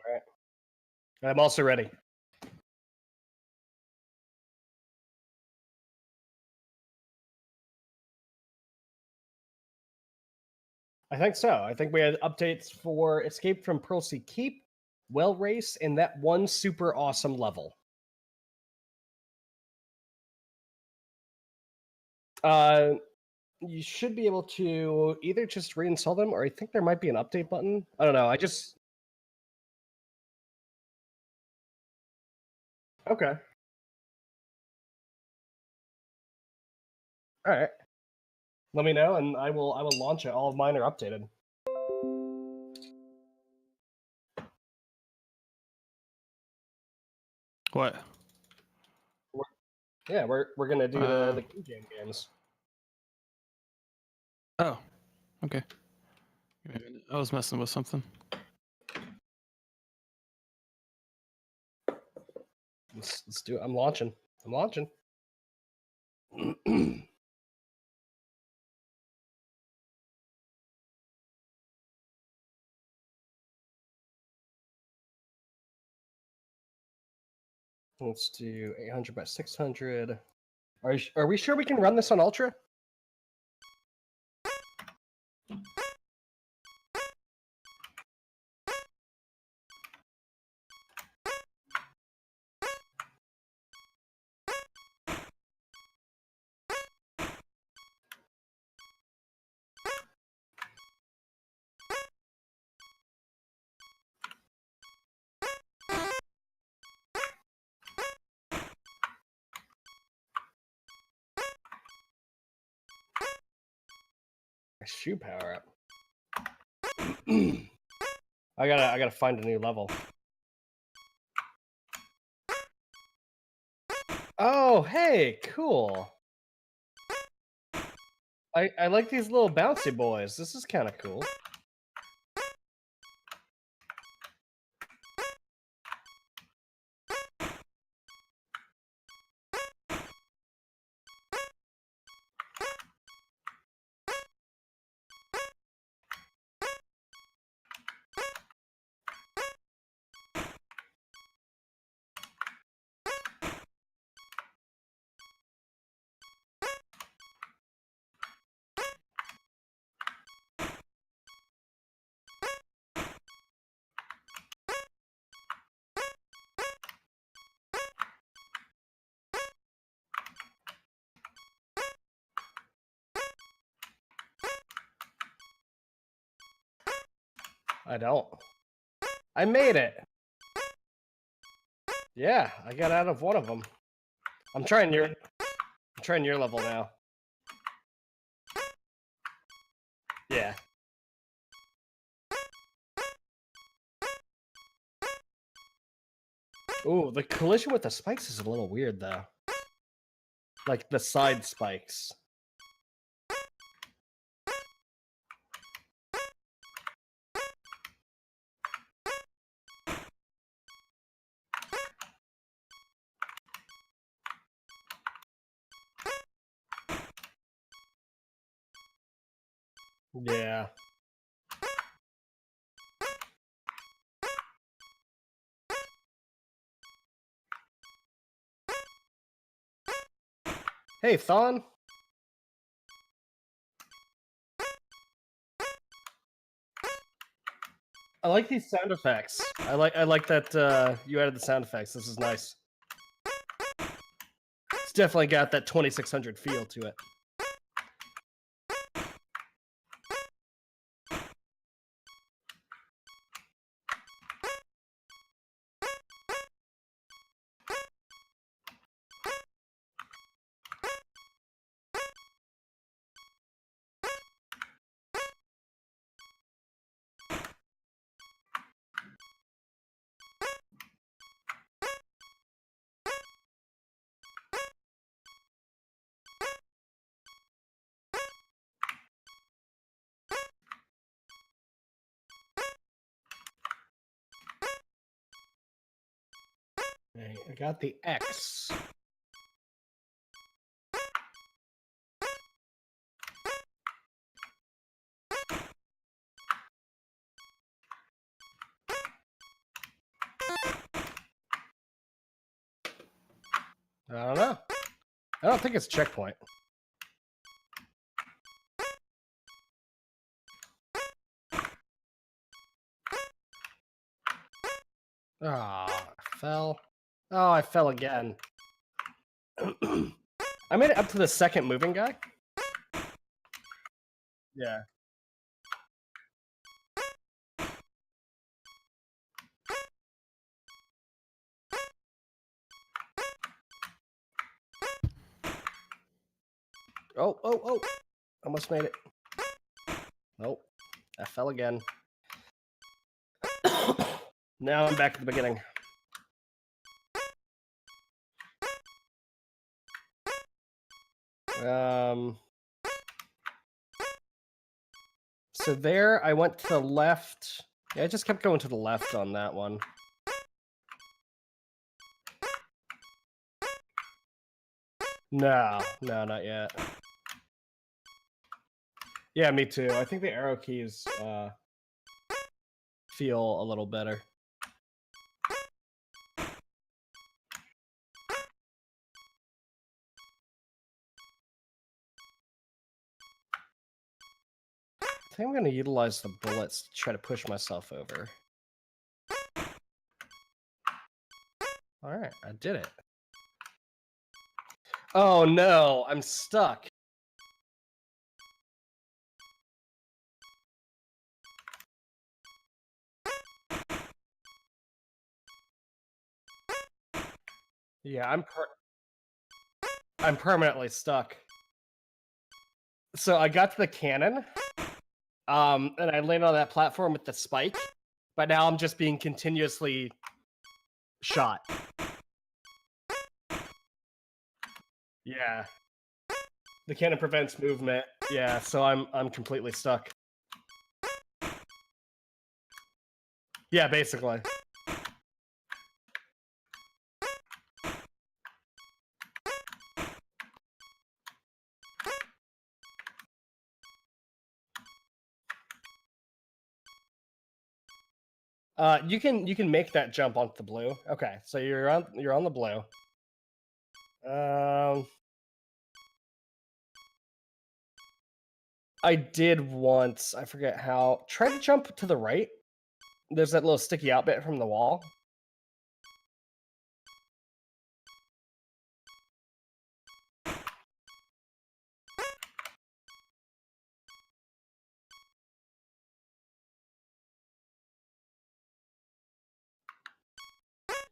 right. I'm also ready. I think so. I think we had updates for Escape from Pearlsea Keep, Well Race, and that one super awesome level. You should be able to either just reinstall them, or I think there might be an update button. I don't know. Okay. All right. Let me know, and I will launch it. All of mine are updated. What? Yeah, we're gonna do the King Jam games. Oh, okay. I was messing with something. Let's do it. I'm launching. Let's do 800 by 600. Are we sure we can run this on Ultra? Shoe power up. I gotta find a new level. Oh, hey, cool. I like these little bouncy boys. This is kind of cool. I don't. I made it. Yeah, I got out of one of them. I'm trying your level now. Yeah. Ooh, the collision with the spikes is a little weird though. Like the side spikes. Yeah. Hey, Thon. I like these sound effects. I like that you added the sound effects. This is nice. It's definitely got that 2600 feel to it. Okay, I got the X. I don't know. I don't think it's checkpoint. Oh, I fell. Oh, I fell again. I made it up to the second moving guy. Yeah. Oh. Almost made it. Nope. I fell again. Now I'm back at the beginning. So there, I went to the left. Yeah, I just kept going to the left on that one. No, not yet. Yeah, me too. I think the arrow keys feel a little better. I think I'm going to utilize the bullets to try to push myself over. All right, I did it. Oh no, I'm stuck. Yeah, I'm permanently stuck. So I got to the cannon, and I landed on that platform with the spike, but now I'm just being continuously shot. Yeah. The cannon prevents movement. Yeah, so I'm completely stuck. Yeah, basically. You can make that jump onto the blue. Okay, so you're on the blue. I did once. I forget how. Try to jump to the right. There's that little sticky out bit from the wall.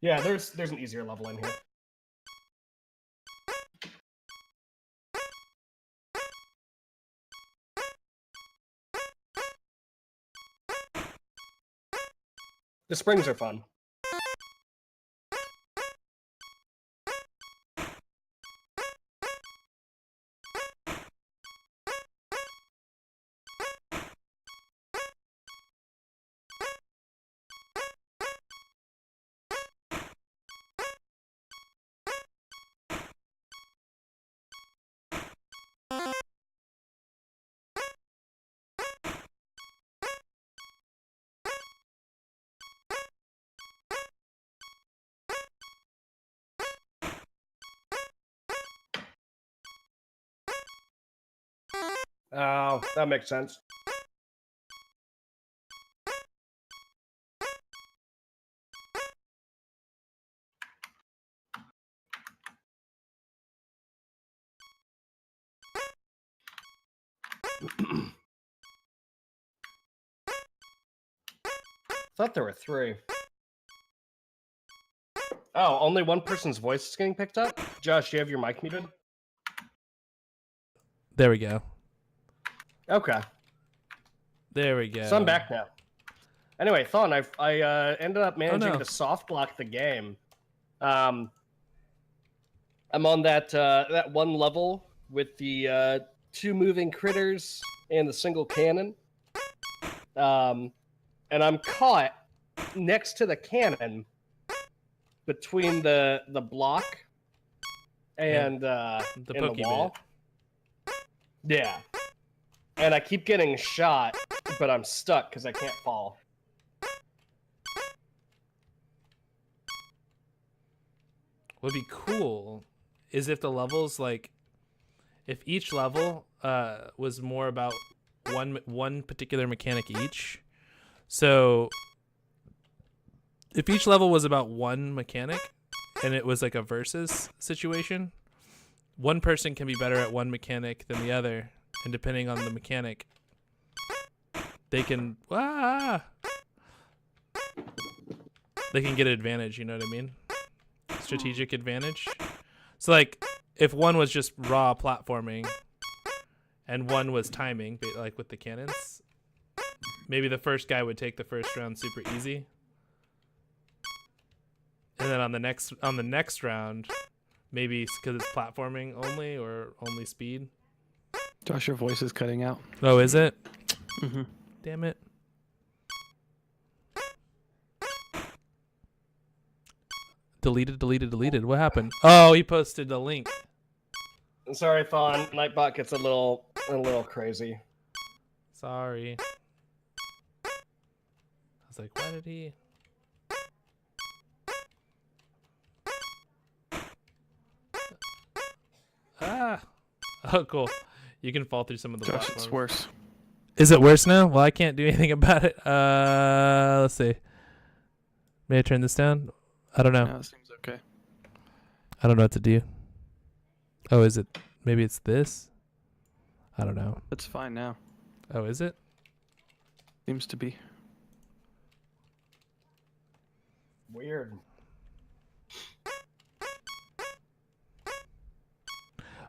Yeah, there's an easier level in here. The springs are fun. Oh, that makes sense. Thought there were 3. Oh, only one person's voice is getting picked up? Josh, do you have your mic muted? There we go. Okay. There we go. So I'm back now. Anyway, Thon, I ended up managing no. to soft block the game. I'm on that one level with the 2 moving critters and the single cannon. And I'm caught next to the cannon between the block and the wall. Yeah. And I keep getting shot, but I'm stuck because I can't fall. Would be cool is if the levels like, if each level was more about one particular mechanic each. So if each level was about one mechanic and it was like a versus situation, one person can be better at one mechanic than the other, and depending on the mechanic, they can they can get an advantage, you know what I mean? Strategic advantage. So like if one was just raw platforming and one was timing, like with the cannons, maybe the first guy would take the first round super easy. And then on the next round, maybe because it's platforming only or only speed. Josh, your voice is cutting out. Oh, is it? Mm-hmm. Damn it. Deleted. What happened? Oh, he posted the link. Sorry, Thon. Nightbot gets a little crazy. Sorry. I was like, why did he? Ah. Oh, cool. You can fall through some of the Josh, platforms. it's worse. Is it worse now? Well, I can't do anything about it. Let's see. May I turn this down? I don't know. Yeah, it seems okay. I don't know what to do. Oh, is it? Maybe it's this? I don't know. It's fine now. Oh, is it? Seems to be. Weird.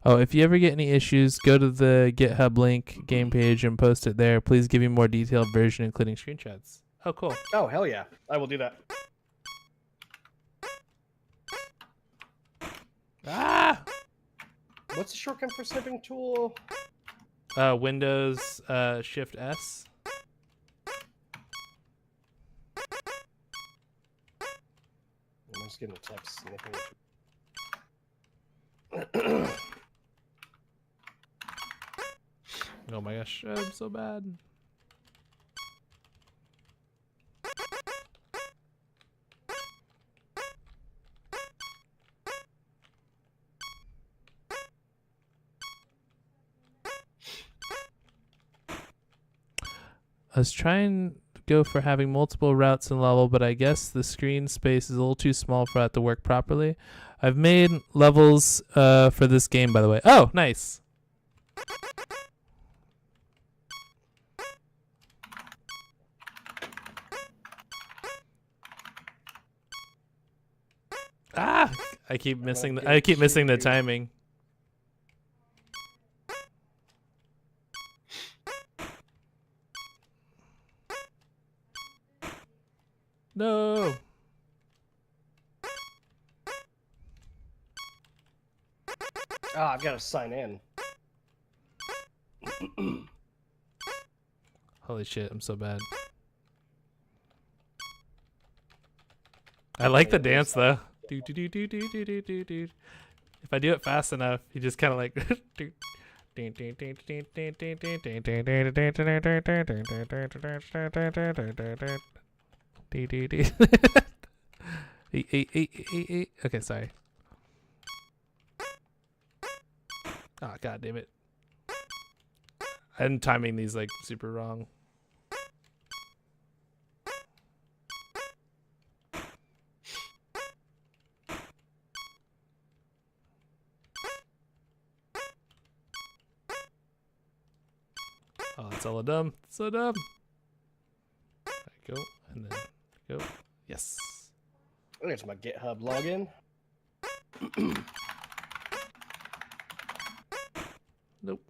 Oh, if you ever get any issues, go to the GitHub link game page and post it there. Please give me more detailed version, including screenshots. Oh, cool. Oh, hell yeah. I will do that. Ah! What's the shortcut for snipping tool? Windows Shift S. I'm just getting a text snipping. Oh my gosh, I'm so bad. I was trying to go for having multiple routes in level, but I guess the screen space is a little too small for that to work properly. I've made levels for this game, by the way. Oh, nice. Ah! I keep missing the timing. No. Ah, I've got to sign in. Holy shit, I'm so bad. I like the dance though. Do do do do do do do do do. If I do it fast enough, you just kind of like. Okay, sorry. Oh, god damn it. I'm timing these like super wrong. Oh, that's all dumb. So dumb. Go and then go. Yes. There's my GitHub login. Nope.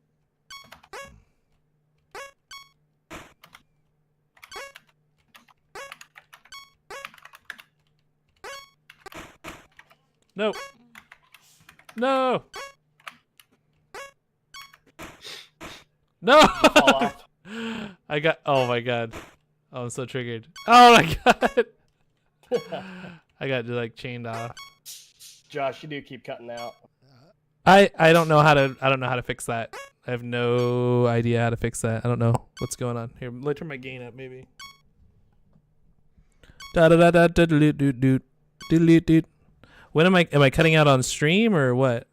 Nope. No. No. Fall off. I got. Oh my god. Oh, I'm so triggered. Oh my god. I got like chained off. Josh, you do keep cutting out. I don't know how to fix that. I have no idea how to fix that. I don't know what's going on. Here, let me turn my gain up maybe. Da da da da da doot doot doot doot doot. When am I cutting out on stream or what?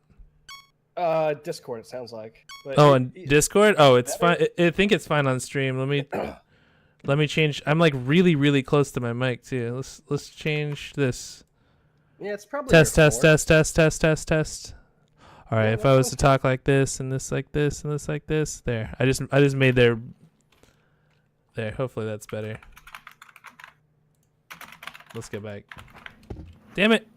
Discord. It sounds like. But Oh, on Discord? Oh, it's fine. better. I think it's fine on stream. Let me change. I'm like really, really close to my mic too. Let's change this. Yeah, it's probably Test, your test, floor. test, test, test, test, test. All right. Yeah, If that I was sounds to talk like this and this like this and this like this, there. I just made there. Hopefully that's better. Let's get back. Damn it.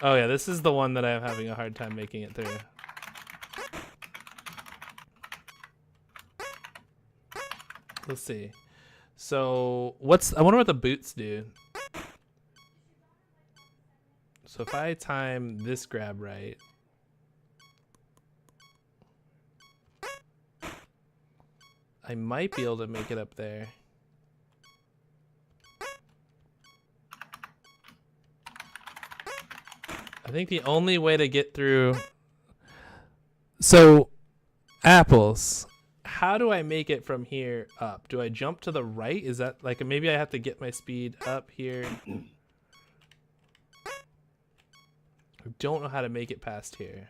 Oh yeah, this is the one that I'm having a hard time making it through. Let's see. So I wonder what the boots do. So if I time this grab right, I might be able to make it up there. I think the only way to get through. So, apples. How do I make it from here up? Do I jump to the right? Is that like maybe I have to get my speed up here? I don't know how to make it past here.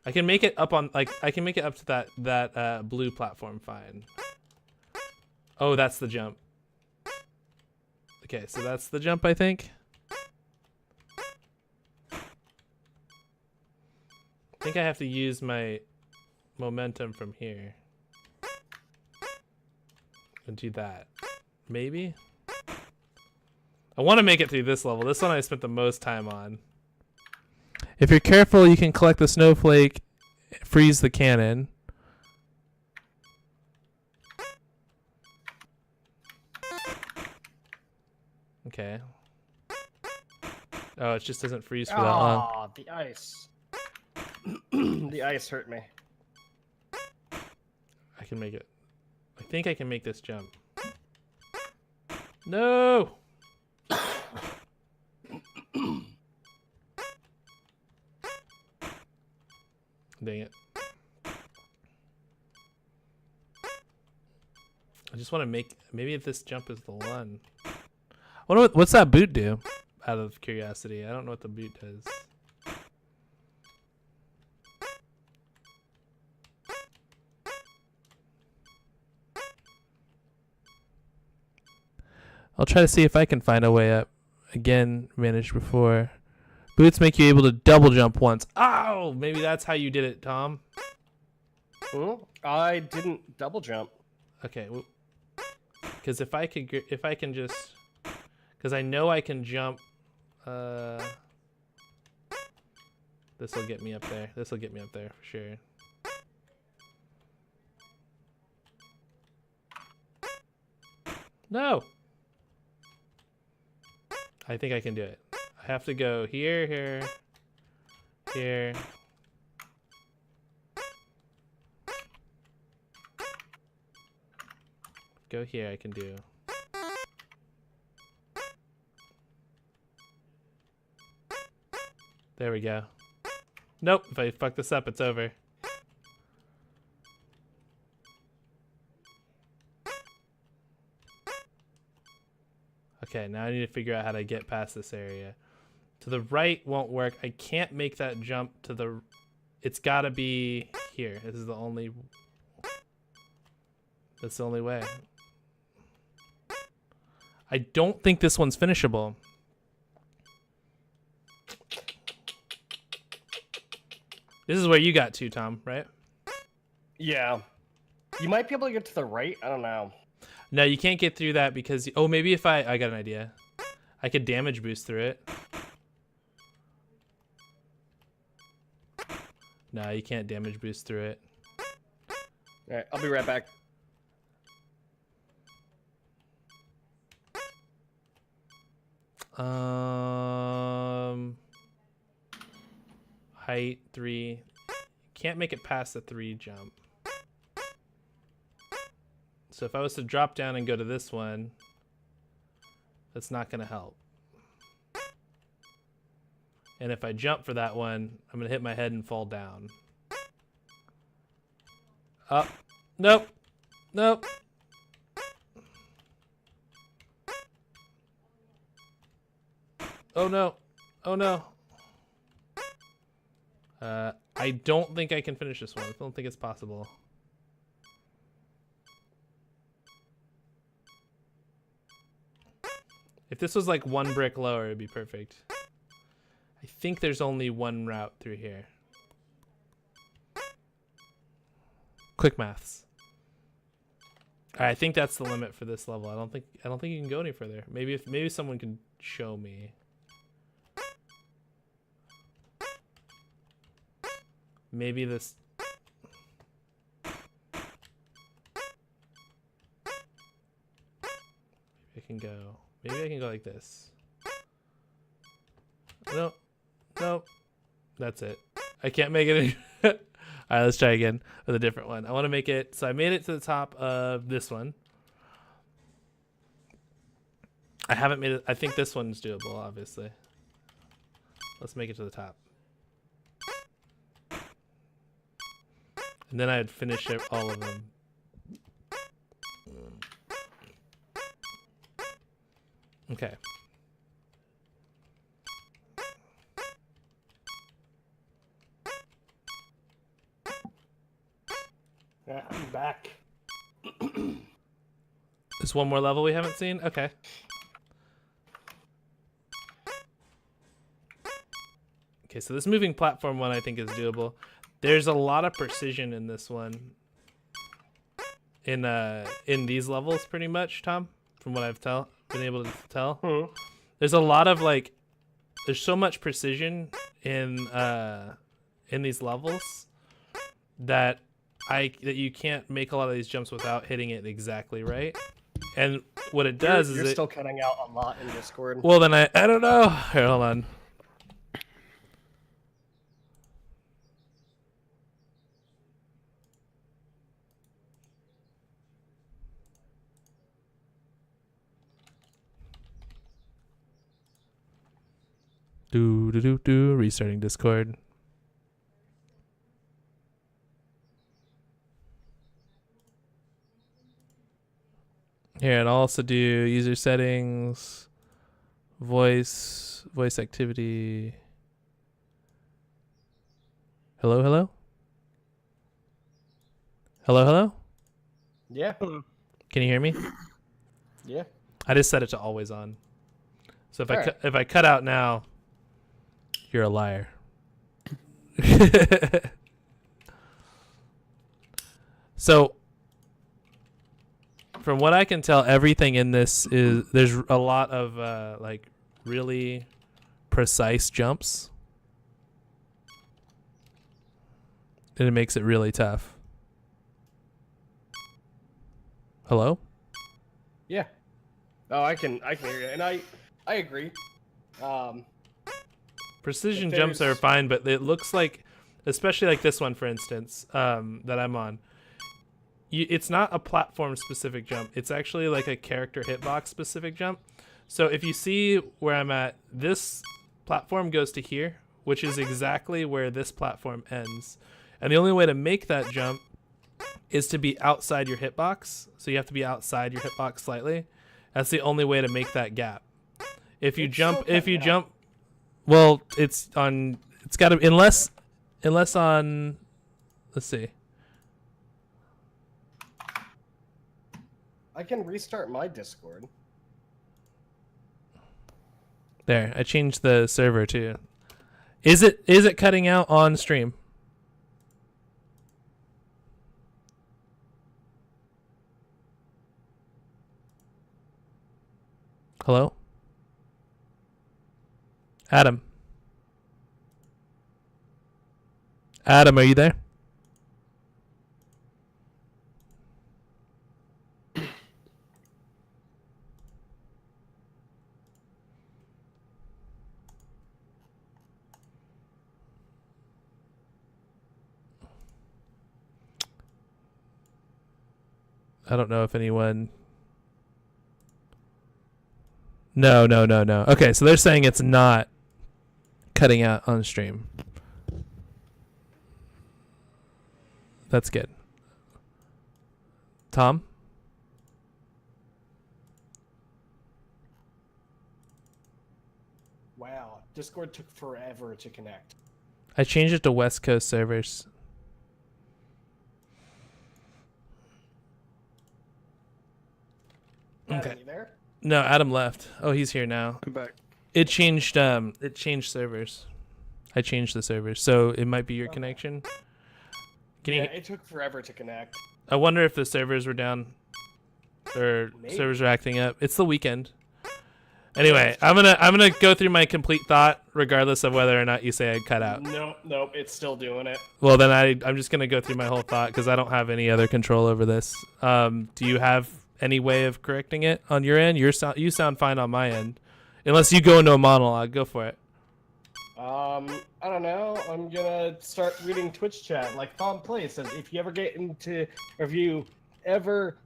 I can make it up on I can make it up to that blue platform fine. Oh, that's the jump. Okay, so that's the jump, I think. I think I have to use my momentum from here and do that. Maybe? I want to make it through this level. This one I spent the most time on. If you're careful, you can collect the snowflake, freeze the cannon. Okay. Oh, it just doesn't freeze for that long. Ah, the ice. The ice hurt me. I can make it. I think I can make this jump. No! Dang it. I just want to make... Maybe if this jump is the one. I wonder what's that boot do? Out of curiosity. I don't know what the boot does. I'll try to see if I can find a way up. Again, managed before. Boots make you able to double jump once. Ow! Maybe that's how you did it, Tom. I didn't double jump. Okay. Because if I can just... Because I know I can jump... This will get me up there. This will get me up there for sure. No! I think I can do it. I have to go here, here, here. Go here, I can do. There we go. Nope, if I fuck this up, it's over. Okay, now I need to figure out how to get past this area. To the right won't work. I can't make that jump to the... It's gotta be here. This is the only... That's the only way. I don't think this one's finishable. This is where you got to, Tom, right? Yeah. You might be able to get to the right. I don't know. No, you can't get through that because... Oh, maybe if I got an idea. I could damage boost through it. No, you can't damage boost through it. Alright, I'll be right back. Height 3. Can't make it past the 3 jump. So if I was to drop down and go to this one, that's not going to help. And if I jump for that one, I'm going to hit my head and fall down. Up. Nope. Nope. Oh no. Oh no. I don't think I can finish this one. I don't think it's possible. If this was like one brick lower, it'd be perfect. I think there's only one route through here. Quick maths. All right, I think that's the limit for this level. I don't think you can go any further. Maybe someone can show me. Maybe this. Maybe I can go like this. Nope. Nope. That's it. I can't make it any. All right, let's try again with a different one. I want to make it so I made it to the top of this one. I haven't made it. I think this one's doable, obviously. Let's make it to the top. And then I'd finish all of them. Okay. Yeah, I'm back. There's one more level we haven't seen? Okay. Okay, so this moving platform one I think is doable. There's a lot of precision in this one. In these levels pretty much, Tom, from what I've been able to tell. There's a lot of like there's so much precision in these levels that you can't make a lot of these jumps without hitting it exactly right. And what it does You're is still cutting out a lot in Discord. well, then I don't know. Here, hold on. Restarting Discord. Here, and I'll also do user settings, voice activity. Hello, hello? Hello, hello? Yeah. Can you hear me? Yeah. I just set it to always on. So if Alright. if I cut out now, you're a liar. So from what I can tell, everything in this there's a lot of like really precise jumps. And it makes it really tough. Hello? Yeah. Oh, I can hear you, and I agree. Precision If jumps are there's- fine, but it looks like, especially like this one, for instance, that I'm on. It's not a platform specific jump. It's actually like a character hitbox specific jump. So if you see where I'm at, this platform goes to here, which is exactly where this platform ends. And the only way to make that jump is to be outside your hitbox. So you have to be outside your hitbox slightly. That's the only way to make that gap. If you It's jump, still if you cutting out. jump, well, it's got to, unless on, let's see. I can restart my Discord. There, I changed the server too. Is it cutting out on stream? Hello? Adam. Adam, are you there? I don't know if anyone. No. Okay, so they're saying it's not cutting out on stream. That's good. Tom? Wow. Discord took forever to connect. I changed it to West Coast servers. Adam, Okay. you there? No, Adam left. Oh, he's here now. I'm back. It changed servers. I changed the servers, so it might be your Okay. connection. Yeah, it took forever to connect. I wonder if the servers were down or Maybe. servers are acting up. It's the weekend. Anyway, I'm gonna go through my complete thought, regardless of whether or not you say I cut out. Nope, it's still doing it. Well, then I'm just gonna go through my whole thought because I don't have any other control over this. Do you have any way of correcting it on your end? You sound fine on my end, unless you go into a monologue. Go for it. I don't know. I'm gonna start reading Twitch chat. Like Thom Play says, if you ever get into, or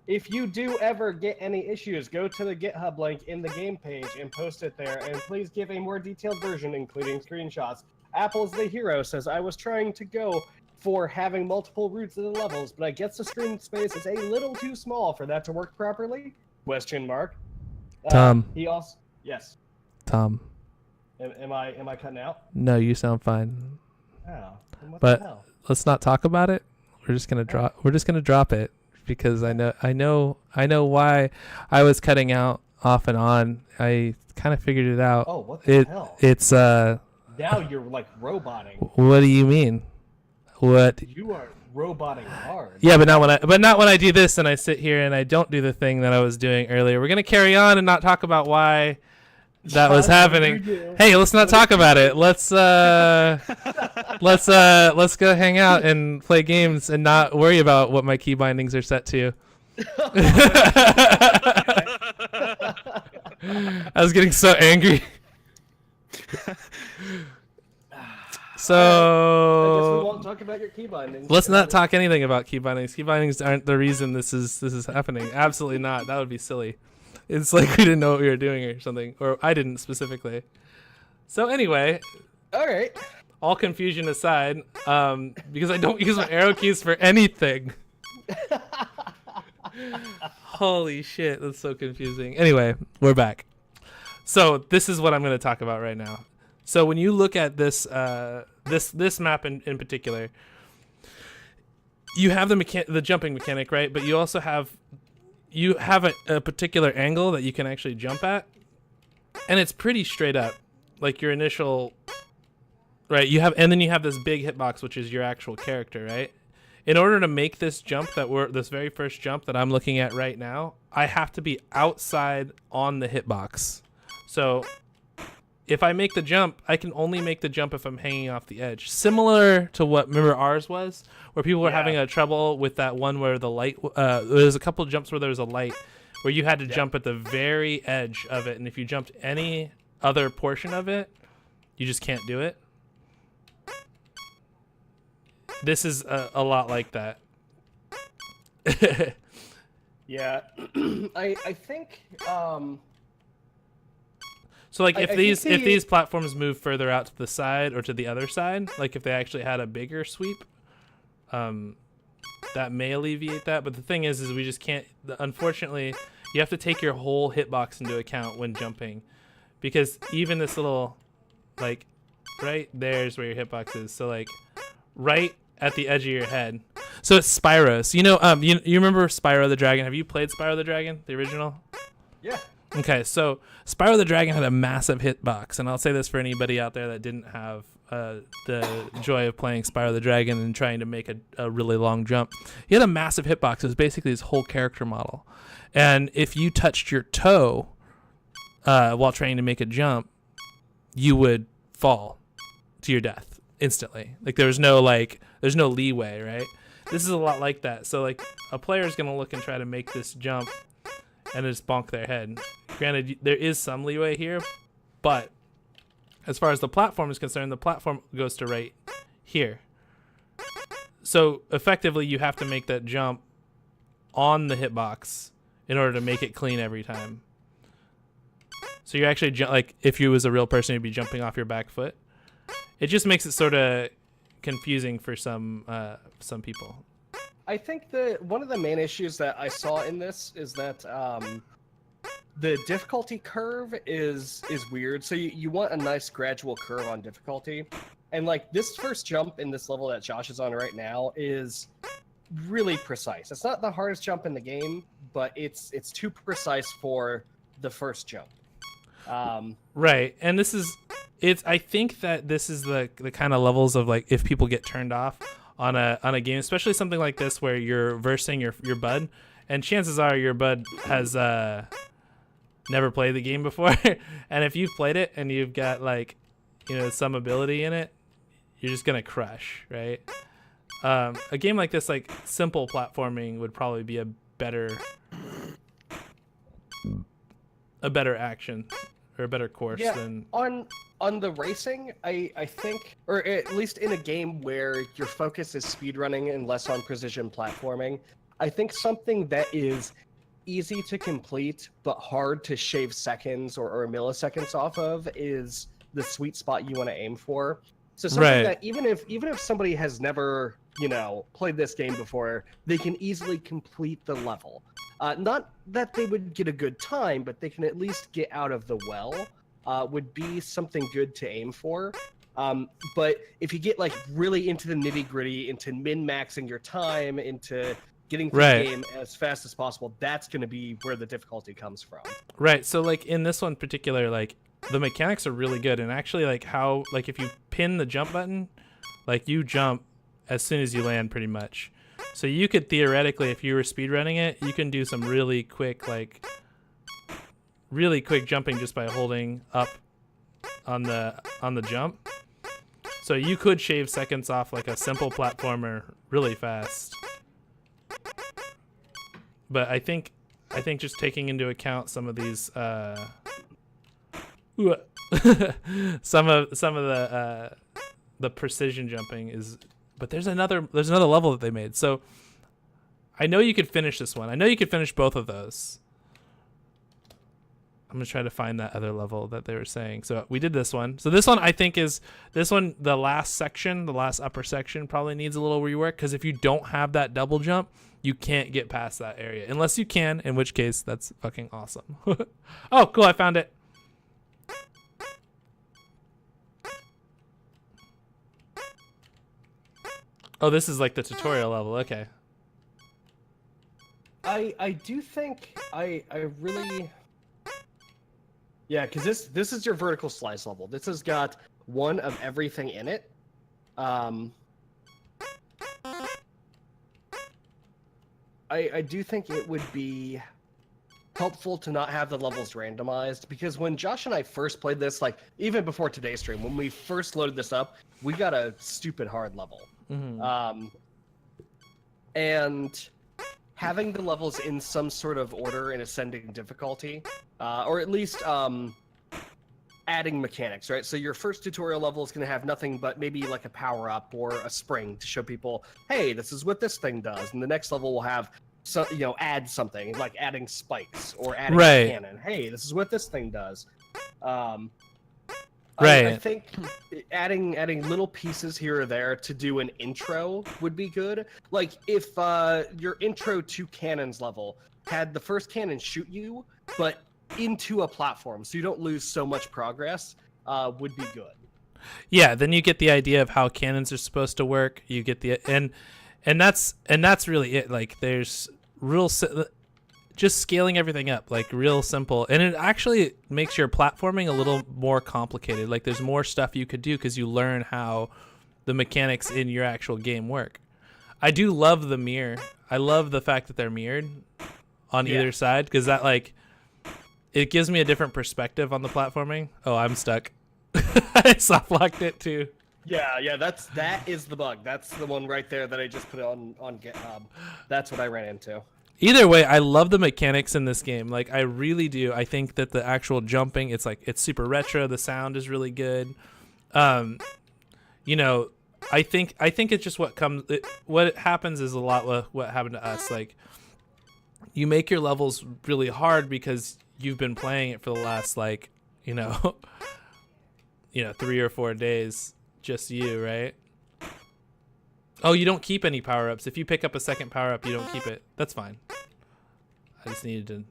if you do ever get any issues, go to the GitHub link in the game page and post it there. And please give a more detailed version, including screenshots. Apple's the Hero says, I was trying to go for having multiple routes in the levels, but I guess the screen space is a little too small for that to work properly? Question mark. Tom. He also yes. Tom. Am I cutting out? No, you sound fine. Oh, then what But- the hell? Let's not talk about it. We're just gonna drop it because I know why I was cutting out off and on. I kind of figured it out. Oh, what the hell? It's Now you're like roboting. what do you mean? What? You are roboting hard. Yeah, but not when I do this and I sit here and I don't do the thing that I was doing earlier. We're gonna carry on and not talk about why that was That's what happening. you do. Hey, let's not talk about it. Let's go hang out and play games and not worry about what my key bindings are set to. I was getting so angry. I guess we So won't talk about your key bindings. let's not talk anything about key bindings. Key bindings aren't the reason this is happening. Absolutely not. That would be silly. It's like we didn't know what we were doing or something, or I didn't specifically. So anyway, All right. all confusion aside, because I don't use my arrow keys for anything. Holy shit, that's so confusing. Anyway, we're back. So this is what I'm going to talk about right now. So when you look at this this map in particular, you have the jumping mechanic, right? But you also have a particular angle that you can actually jump at, and it's pretty straight up, like your initial, right? And then you have this big hitbox, which is your actual character, right? In order to make this jump this very first jump that I'm looking at right now, I have to be outside on the hitbox. So if I make the jump, I can only make the jump if I'm hanging off the edge. Similar to what, remember ours was? Where people were having a trouble with that one where the light, there's a couple jumps where there was a light, where you had to jump at the very edge of it. And if you jumped any other portion of it, you just can't do it. This is a lot like that. Yeah. I think So like I if think these platforms move further out to the side or to the other side, like if they actually had a bigger sweep, that may alleviate that. But the thing is we just can't. Unfortunately, you have to take your whole hitbox into account when jumping, because even this little, like, right there's where your hitbox is. So like, right at the edge of your head. So it's Spyro. So you remember Spyro the Dragon? Have you played Spyro the Dragon, the original? yeah. Okay, so Spyro the Dragon had a massive hitbox, and I'll say this for anybody out there that didn't have the joy of playing Spyro the Dragon and trying to make a really long jump. He had a massive hitbox. It was basically his whole character model. And if you touched your toe while trying to make a jump, you would fall to your death instantly. Like there's no leeway, right? This is a lot like that. So like a player is going to look and try to make this jump and just bonk their head. Granted, there is some leeway here, but as far as the platform is concerned, the platform goes to right here. So effectively, you have to make that jump on the hitbox in order to make it clean every time. So you're actually like if you was a real person, you'd be jumping off your back foot. It just makes it sort of confusing for some people. I think that one of the main issues that I saw in this is that the difficulty curve is weird. So you want a nice gradual curve on difficulty, and like this first jump in this level that Josh is on right now is really precise. It's not the hardest jump in the game, but it's too precise for the first jump. Right, and I think that this is the kind of levels of like if people get turned off on a game, especially something like this where you're versing your bud, and chances are your bud has never played the game before, and if you've played it and you've got like some ability in it, you're just gonna crush, right? A game like this, like simple platforming, would probably be a better action or a better course than on the racing. I think, or at least in a game where your focus is speedrunning and less on precision platforming, I think something that is easy to complete but hard to shave seconds or milliseconds off of is the sweet spot you want to aim for. So something that even if somebody has never played this game before, they can easily complete the level. Not that they would get a good time, but they can at least get out of the well. Would be something good to aim for. But if you get like really into the nitty gritty, into min-maxing your time, into getting through the game as fast as possible, that's going to be where the difficulty comes from. Right. So like in this one in particular, like the mechanics are really good, and actually like how like if you pin the jump button, like you jump as soon as you land pretty much. So you could theoretically, if you were speedrunning it, you can do some really quick jumping just by holding up on the jump. So you could shave seconds off like a simple platformer really fast. But I think just taking into account some of these some of the precision jumping is, but there's another level that they made. So I know you could finish this one. I know you could finish both of those. I'm gonna try to find that other level that they were saying. So we did this one. So this one I think is the last section, the last upper section probably needs a little rework, because if you don't have that double jump, you can't get past that area unless you can, in which case that's fucking awesome. Oh, cool! I found it. Oh, this is like the tutorial level. Okay. I do think I really. Yeah, because this is your vertical slice level. This has got one of everything in it. I do think it would be helpful to not have the levels randomized, because when Josh and I first played this, like even before today's stream, when we first loaded this up, we got a stupid hard level. Mm-hmm. And having the levels in some sort of order in ascending difficulty, or at least adding mechanics, right? So your first tutorial level is going to have nothing but maybe like a power-up or a spring to show people, hey, this is what this thing does. And the next level will have, add something, like adding spikes or adding a cannon. Hey, this is what this thing does. I think adding little pieces here or there to do an intro would be good. Like if your intro to cannons level had the first cannon shoot you, but into a platform, so you don't lose so much progress, would be good. Yeah, then you get the idea of how cannons are supposed to work. You get the and that's really it. Like there's just scaling everything up, like real simple, and it actually makes your platforming a little more complicated. Like there's more stuff you could do because you learn how the mechanics in your actual game work. I do love the mirror. I love the fact that they're mirrored on either side, because that it gives me a different perspective on the platforming. Oh, I'm stuck. I soft locked it too. Yeah, that is the bug. That's the one right there that I just put on GitHub. That's what I ran into. Either way, I love the mechanics in this game. Like I really do. I think that the actual jumping, it's super retro. The sound is really good. I think it's just what happens is a lot with what happened to us. Like you make your levels really hard because you've been playing it for the last 3 or 4 days, just you, right? Oh, you don't keep any power-ups. If you pick up a second power-up, you don't keep it. That's fine. I just needed to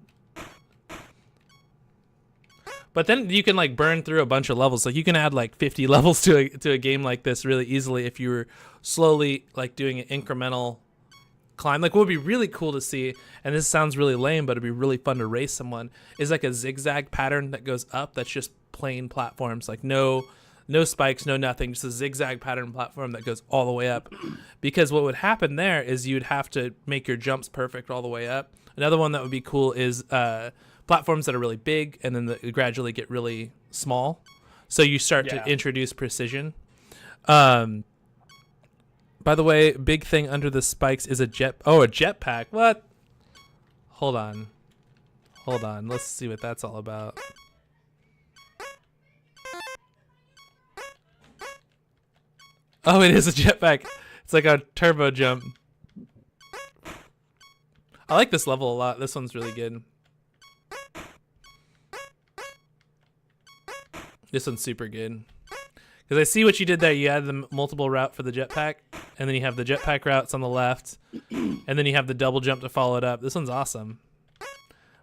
But then you can like burn through a bunch of levels. Like you can add like 50 levels to a game like this really easily if you were slowly like doing an incremental climb. Like what would be really cool to see, and this sounds really lame, but it'd be really fun to race someone, is like a zigzag pattern that goes up that's just plain platforms, like no spikes, no nothing, just a zigzag pattern platform that goes all the way up. Because what would happen there is you'd have to make your jumps perfect all the way up. Another one that would be cool is platforms that are really big and then gradually get really small. So you start to introduce precision. By the way, big thing under the spikes is a jetpack. What? Hold on. Let's see what that's all about. Oh, it is a jetpack. It's like a turbo jump. I like this level a lot. This one's really good. This one's super good. Because I see what you did there. You added the multiple route for the jetpack. And then you have the jetpack routes on the left. And then you have the double jump to follow it up. This one's awesome.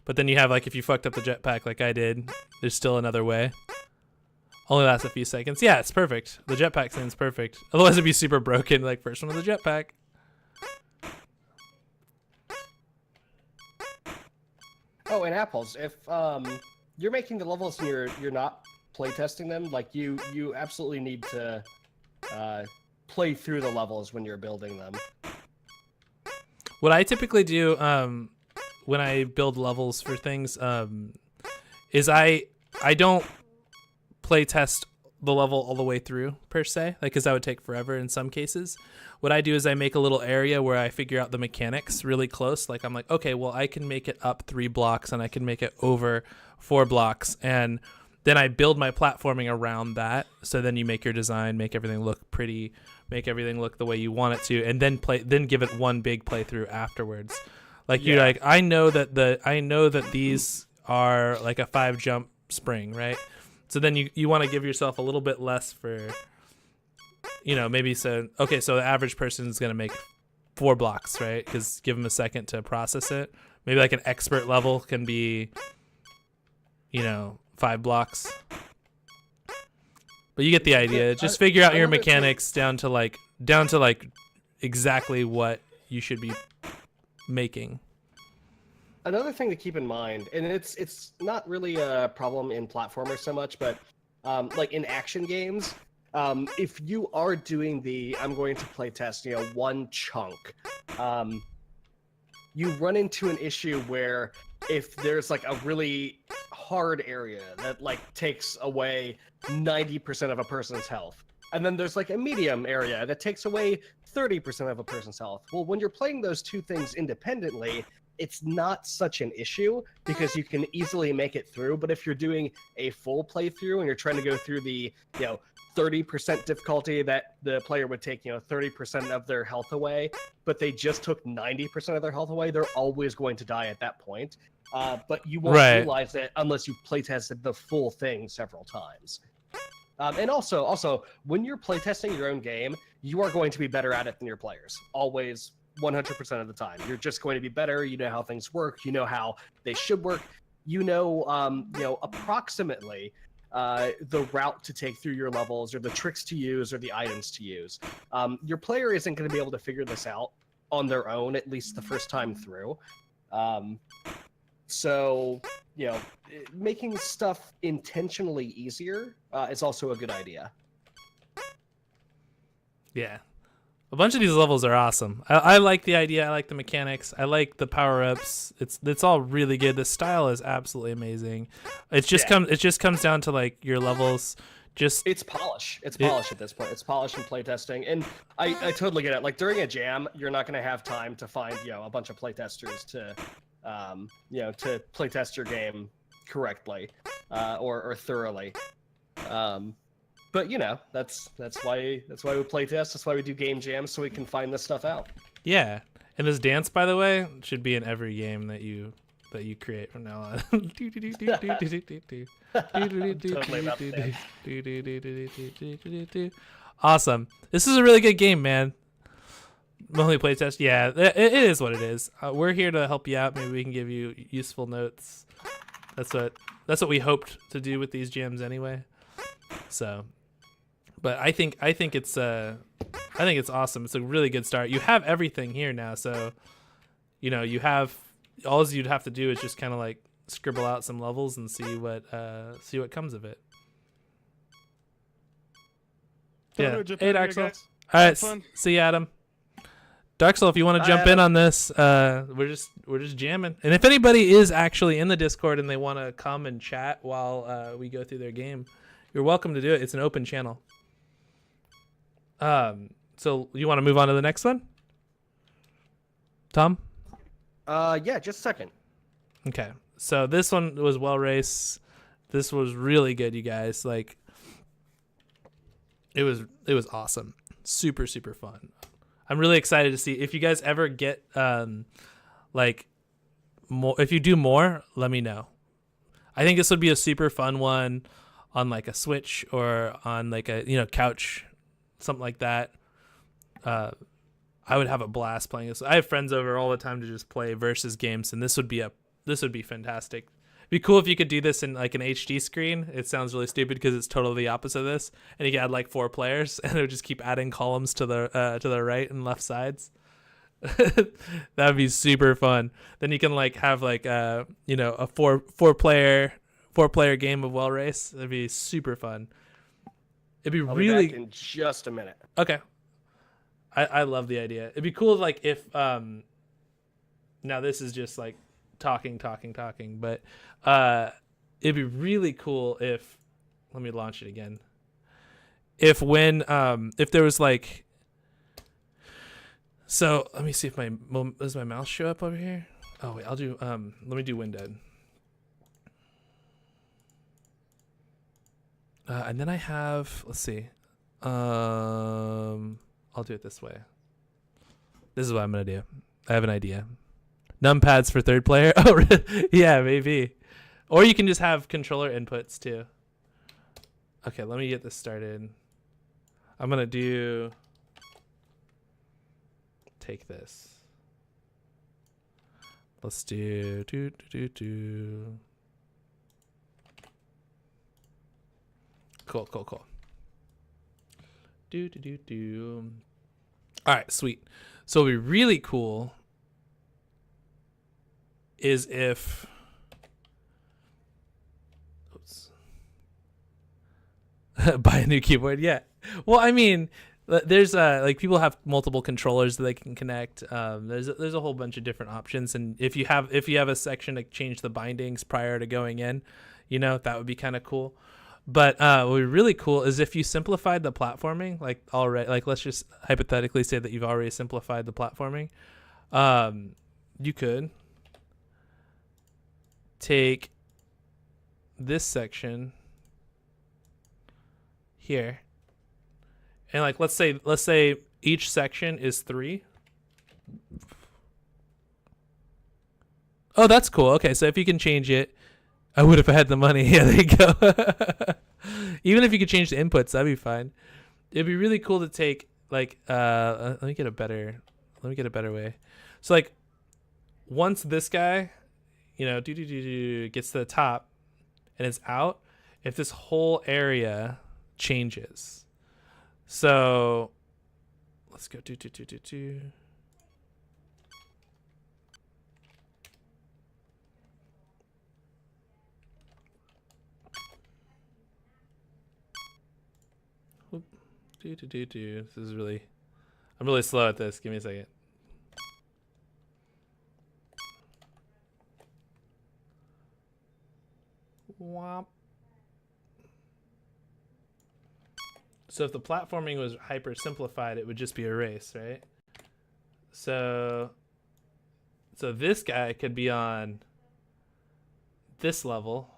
But then you have, like, if you fucked up the jetpack like I did, there's still another way. Only lasts a few seconds. Yeah, it's perfect. The jetpack seems perfect. Otherwise, it'd be super broken. Like, first one with the jetpack. Oh, and apples. If you're making the levels and you're not playtesting them, like you absolutely need to play through the levels when you're building them. What I typically do when I build levels for things is I don't play test the level all the way through per se, like, because that would take forever in some cases. What I do is I make a little area where I figure out the mechanics really close. Like I'm like, okay, well I can make it up 3 blocks and I can make it over 4 blocks, and then I build my platforming around that. So then you make your design, make everything look pretty, make everything look the way you want it to, and then give it one big playthrough afterwards. Like you're like, I know that these are like a 5 jump spring, right? So then you want to give yourself a little bit less for, maybe so the average person is going to make 4 blocks, right? Because give them a second to process it. Maybe like an expert level can be, 5 blocks. But you get the idea. Just figure out your mechanics down to like exactly what you should be making. Another thing to keep in mind, and it's not really a problem in platformers so much, but like in action games, if you are doing I'm going to play test, one chunk, you run into an issue where if there's like a really hard area that like takes away 90% of a person's health, and then there's like a medium area that takes away 30% of a person's health. Well, when you're playing those two things independently, it's not such an issue because you can easily make it through. But if you're doing a full playthrough and you're trying to go through the 30% difficulty that the player would take 30% of their health away, but they just took 90% of their health away, they're always going to die at that point. But you won't realize it unless you've playtested the full thing several times. And also, when you're playtesting your own game, you are going to be better at it than your players. Always, 100% of the time. You're just going to be better. You know how things work. You know how they should work. Approximately the route to take through your levels, or the tricks to use, or the items to use. Your player isn't going to be able to figure this out on their own, at least the first time through. So, making stuff intentionally easier is also a good idea. Yeah. A bunch of these levels are awesome. I like the idea. I like the mechanics. I like the power-ups. It's all really good. The style is absolutely amazing. It just comes down to like your levels. It's polish. It's polish at this point. It's polish and playtesting. And I totally get it. Like during a jam, you're not going to have time to find a bunch of playtesters to to playtest your game correctly or thoroughly. But that's why we play test. That's why we do game jams, so we can find this stuff out. Yeah, and this dance, by the way, should be in every game that you create from now on. Awesome. This is a really good game, man. Monthly playtest. Yeah, it is what it is. We're here to help you out. Maybe we can give you useful notes That's what we hoped to do with these jams anyway. So, but I think it's awesome. It's a really good start. You have everything here now, so you have all you'd have to do is just kind of like scribble out some levels and see what comes of it. Yeah. Hey, Dark Soul. All right. See you, Adam. Dark Soul, if you want to jump in on this, we're just jamming. And if anybody is actually in the Discord and they want to come and chat while we go through their game, you're welcome to do it. It's an open channel. So you want to move on to the next one, Tom? Yeah, just a second. Okay. So this one was Well Race. This was really good, you guys. Like, it was awesome. Super, super fun. I'm really excited to see if you guys ever get like more. If you do more, let me know. I think this would be a super fun one on like a Switch or on like a couch, something like that. I would have a blast playing this. I have friends over all the time to just play versus games, and this would be fantastic. It'd be cool if you could do this in like an HD screen. It sounds really stupid because it's totally the opposite of this, and you could add like 4 players, and it would just keep adding columns to the right and left sides. That would be super fun. Then you can like have like a four player game of Well Race. That'd be super fun. It'd be I'll really be back in just a minute. okay. I love the idea. It'd be cool like if now this is just like talking, but it'd be really cool if, let me launch it again. If there was like, so let me see if does my mouse show up over here? Oh wait, I'll do let me do Windowed. And then I have, let's see. I'll do it this way. This is what I'm gonna do. I have an idea. Numpads for third player. Oh, really? Yeah, maybe. Or you can just have controller inputs too. Okay, let me get this started. I'm gonna take this. Let's do. Cool. All right, sweet. So it'd be really cool is if buy a new keyboard. Yeah. Well, I mean, there's like people have multiple controllers that they can connect. There's a whole bunch of different options, and if you have a section to change the bindings prior to going in, that would be kind of cool. But what would be really cool is if you simplified the platforming, like already, like let's just hypothetically say that you've already simplified the platforming. You could take this section here, and like let's say each section is 3. Oh, that's cool. Okay, so if you can change it, I would have had the money. Yeah, there you go. Even if you could change the inputs, that'd be fine. It'd be really cool to take like let me get a better way. So like once this guy, gets to the top and it's out, if this whole area changes. So let's go do. This is really, I'm really slow at this. Give me a second. Womp. So if the platforming was hyper simplified, it would just be a race, right? So this guy could be on this level,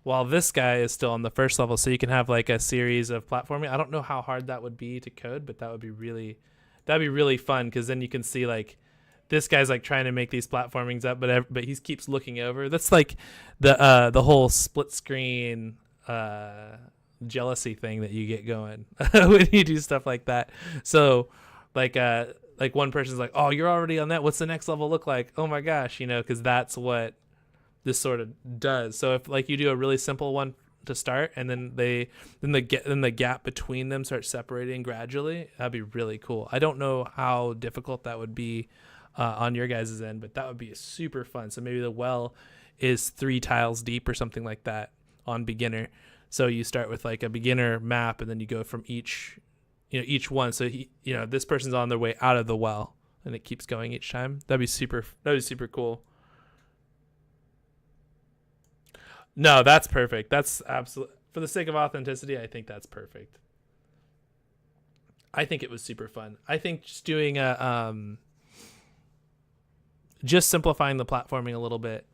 while this guy is still on the first level, so you can have like a series of platforming. I don't know how hard that would be to code, but that'd be really fun, because then you can see like this guy's like trying to make these platformings up, but he keeps looking over. That's like the whole split screen jealousy thing that you get going when you do stuff like that. So like one person's like, oh, you're already on that, what's the next level look like? Oh my gosh, because that's what this sort of does. So if like you do a really simple one to start, and then the gap between them starts separating gradually, that'd be really cool. I don't know how difficult that would be on your guys' end, but that would be super fun. So maybe the well is 3 tiles deep or something like that on beginner. So you start with like a beginner map, and then you go from each one. So this person's on their way out of the well, and it keeps going each time. That'd be super cool. No, that's perfect. That's absolute. For the sake of authenticity, I think that's perfect. I think it was super fun. I think just doing just simplifying the platforming a little bit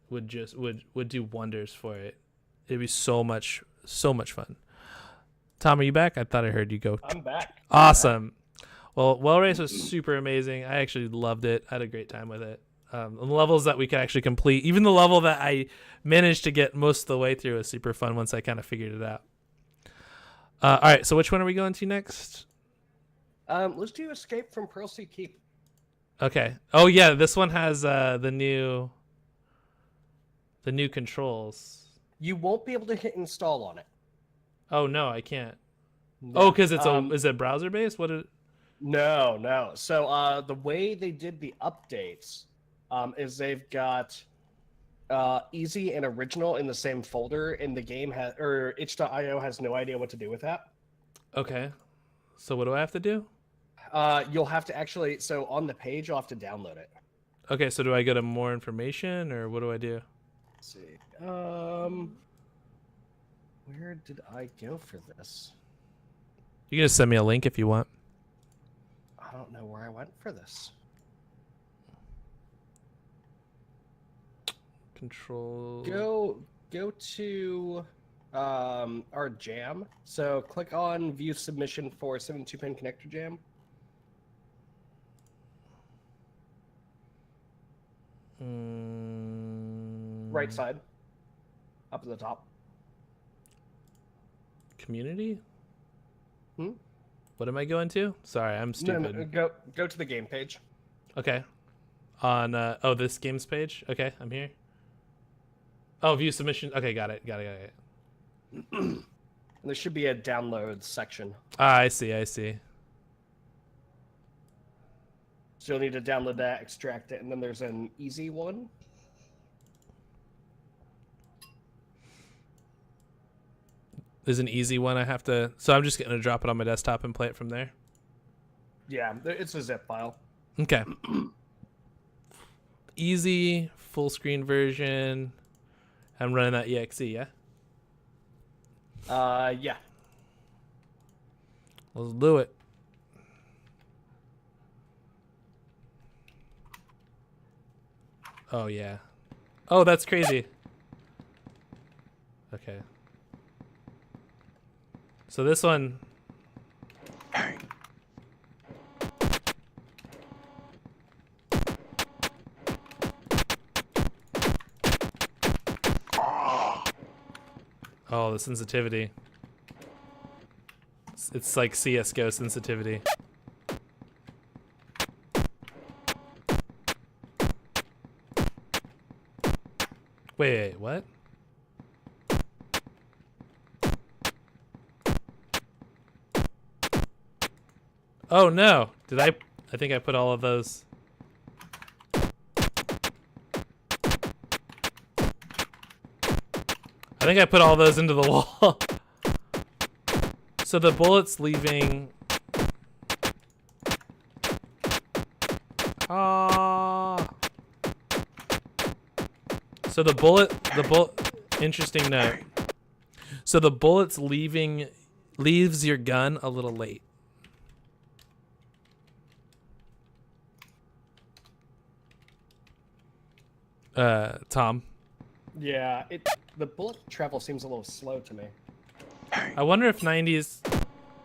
would do wonders for it. It'd be so much fun. Tom, are you back? I thought I heard you go. I'm back. Awesome. Well, Well Race was super amazing. I actually loved it. I had a great time with it. The levels that we could actually complete, even the level that I managed to get most of the way through, was super fun once I kind of figured it out. All right, so which one are we going to next? Let's do Escape from Pearlseed Keep. Okay. Oh yeah, this one has the new controls. You won't be able to hit install on it. Oh no, I can't. No. Oh, because is it browser based? No. So the way they did the updates is they've got easy and original in the same folder, and the game itch.io has no idea what to do with that. Okay. So what do I have to do? You'll have to actually, so on the page, you'll have to download it. Okay, so do I go to more information, or what do I do? Let's see. Where did I go for this? You can just send me a link if you want. I don't know where I went for this. Control. Go to our jam. So click on view submission for 72-pin connector jam. Right side. Up at the top. Community? Hmm? What am I going to? Sorry, I'm stupid. No, go to the game page. Okay. On this games page? Okay, I'm here. Oh, view submission. Okay, got it. And there should be a download section. Ah, I see. So you'll need to download that, extract it, and then there's an easy one. There's an easy one I have to... So I'm just going to drop it on my desktop and play it from there? Yeah, it's a zip file. Okay. Easy, full screen version. I'm running that EXE, yeah? Yeah. Let's do it. Oh, yeah. Oh, that's crazy. Okay. So this one... Oh, the sensitivity. It's like CSGO sensitivity. Wait, what? Oh no! I think I put all of those. I think I put all those into the wall. So the bullet's leaving. So the bullet, interesting note. So the bullet's leaves your gun a little late. Tom. Yeah, the bullet travel seems a little slow to me. I wonder if 90s...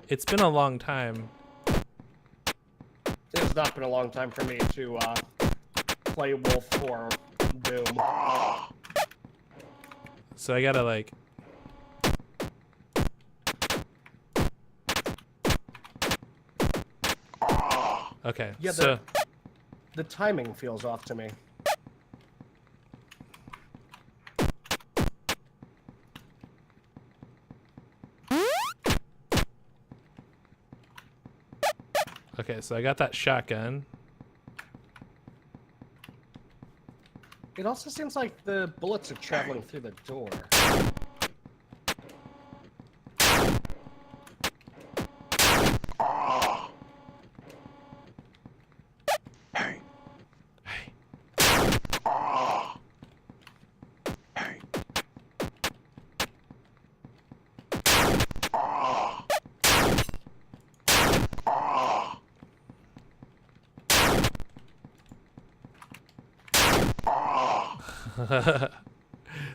It's been a long time. It has not been a long time for me to play Wolf or Doom. So I gotta like... Okay, yeah, so... The timing feels off to me. Okay, so I got that shotgun. It also seems like the bullets are traveling through the door.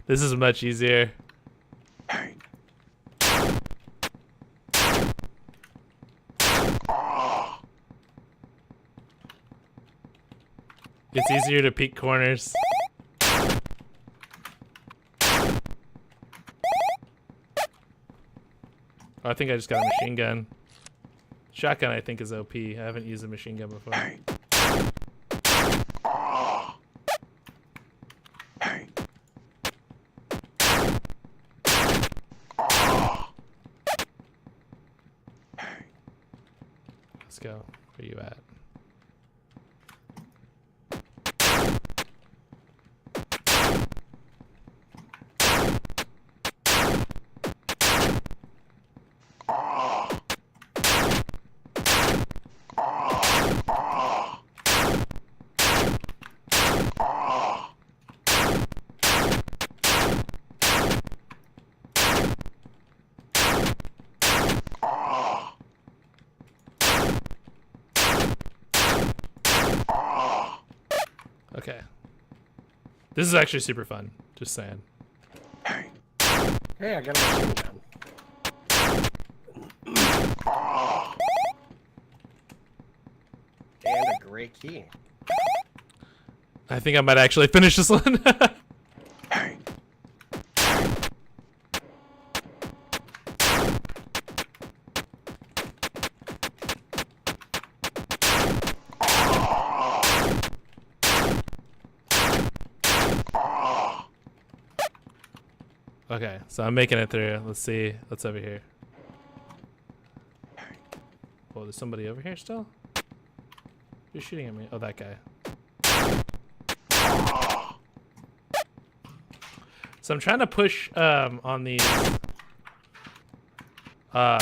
This is much easier. It's easier to peek corners. Oh, I think I just got a machine gun. Shotgun, I think, is OP. I haven't used a machine gun before. Let's go. Where you at? Okay. This is actually super fun. Just saying. Hey, I got a machine gun. And a gray key. I think I might actually finish this one. Okay, so I'm making it through. Let's see what's over here. Oh, there's somebody over here still? Who's shooting at me? Oh, that guy. So I'm trying to push on these. Oh,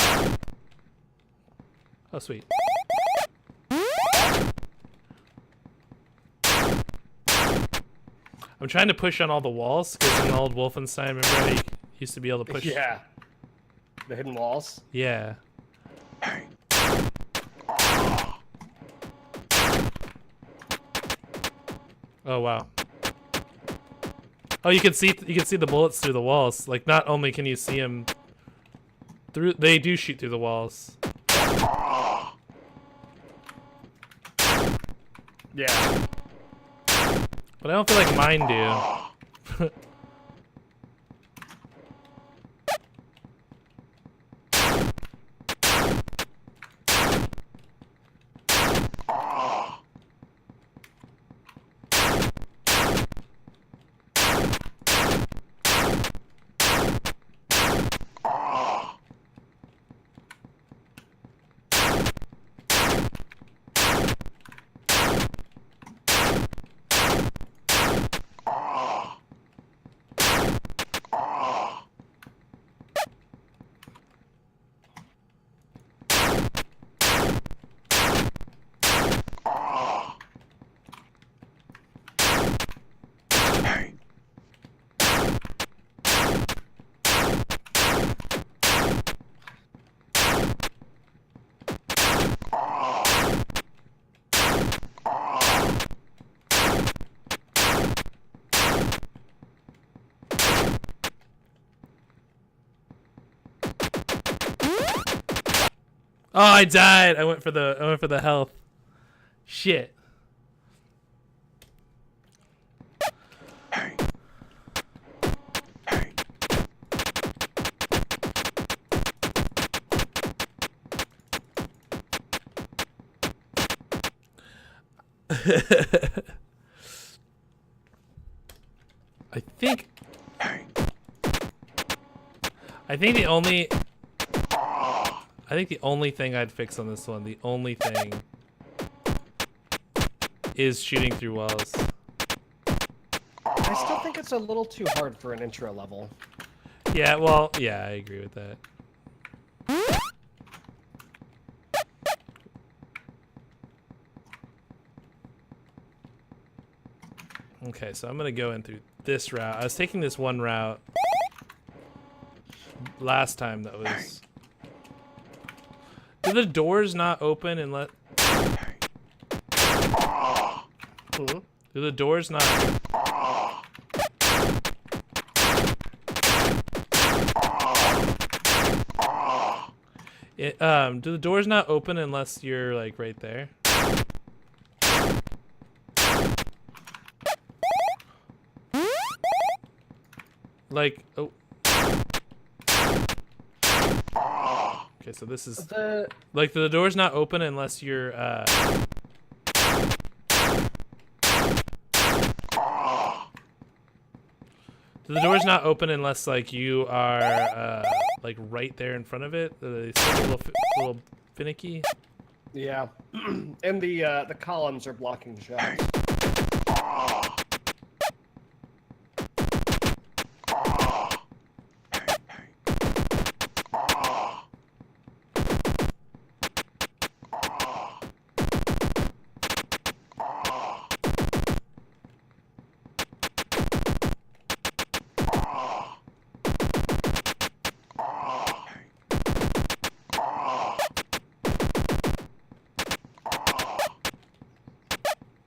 sweet. I'm trying to push on all the walls because in the old Wolfenstein, remember how you used to be able to push? Yeah. The hidden walls. Yeah. Oh wow. Oh, you can see the bullets through the walls. Like, not only can you see them through, they do shoot through the walls. Yeah. But I don't feel like mine do. Oh, I died. I went for the health. Shit. I think the only I think the only thing I'd fix on this one, the only thing, is shooting through walls. I still think it's a little too hard for an intro level. Yeah, well, yeah, I agree with that. Okay, so I'm gonna go in through this route. I was taking this one route last time that was... Do the doors not open and let... Hmm? Do the doors not... do the doors not open unless you're like right there? Like, oh. Okay, so this is like the door's not open unless you're the door's not open unless like you are like right there in front of it. They seem a little finicky. Yeah, and the columns are blocking the shots.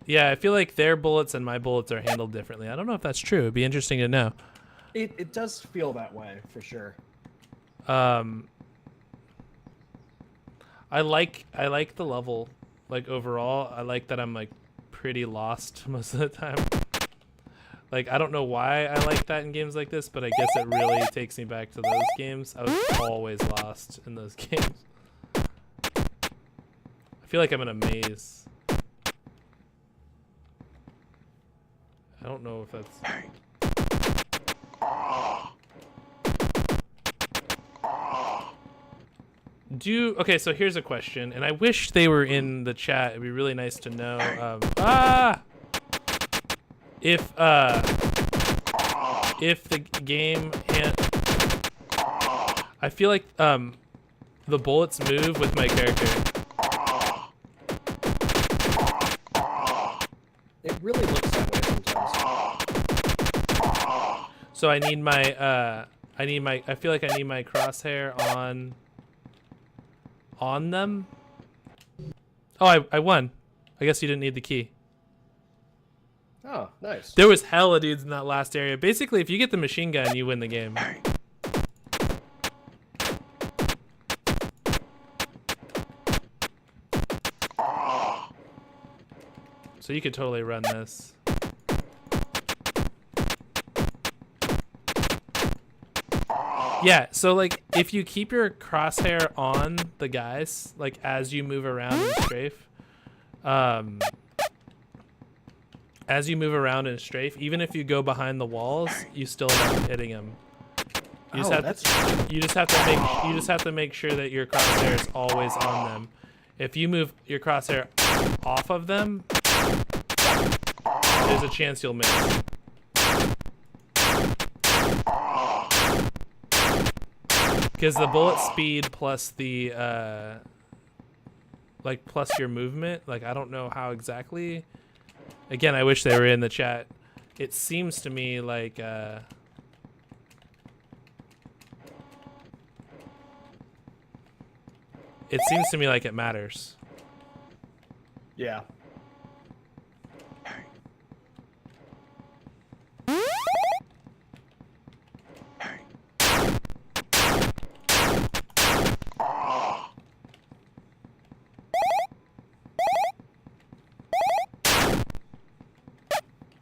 Yeah, I feel like their bullets and my bullets are handled differently. I don't know if that's true. It'd be interesting to know. It does feel that way for sure. I like the level, like overall. I like that I'm like pretty lost most of the time. Like I don't know why I like that in games like this, but I guess it really takes me back to those games. I was always lost in those games. I feel like I'm in a maze. I don't know if that's... Okay, so here's a question, and I wish they were in the chat. It'd be really nice to know. If the game I feel like the bullets move with my character. It really looks that way sometimes. So I need my I feel like I need my crosshair on them. Oh, I won. I guess you didn't need the key. Oh, nice. There was hella dudes in that last area. Basically, if you get the machine gun, you win the game. So you could totally run this. Yeah, so like if you keep your crosshair on the guys, like as you move around and strafe, even if you go behind the walls, you still end up hitting them. You just have to make sure that your crosshair is always on them. If you move your crosshair off of them, there's a chance you'll miss. Because the bullet speed plus the plus your movement, like I don't know how exactly. Again, I wish they were in the chat. It seems to me like it matters. Yeah.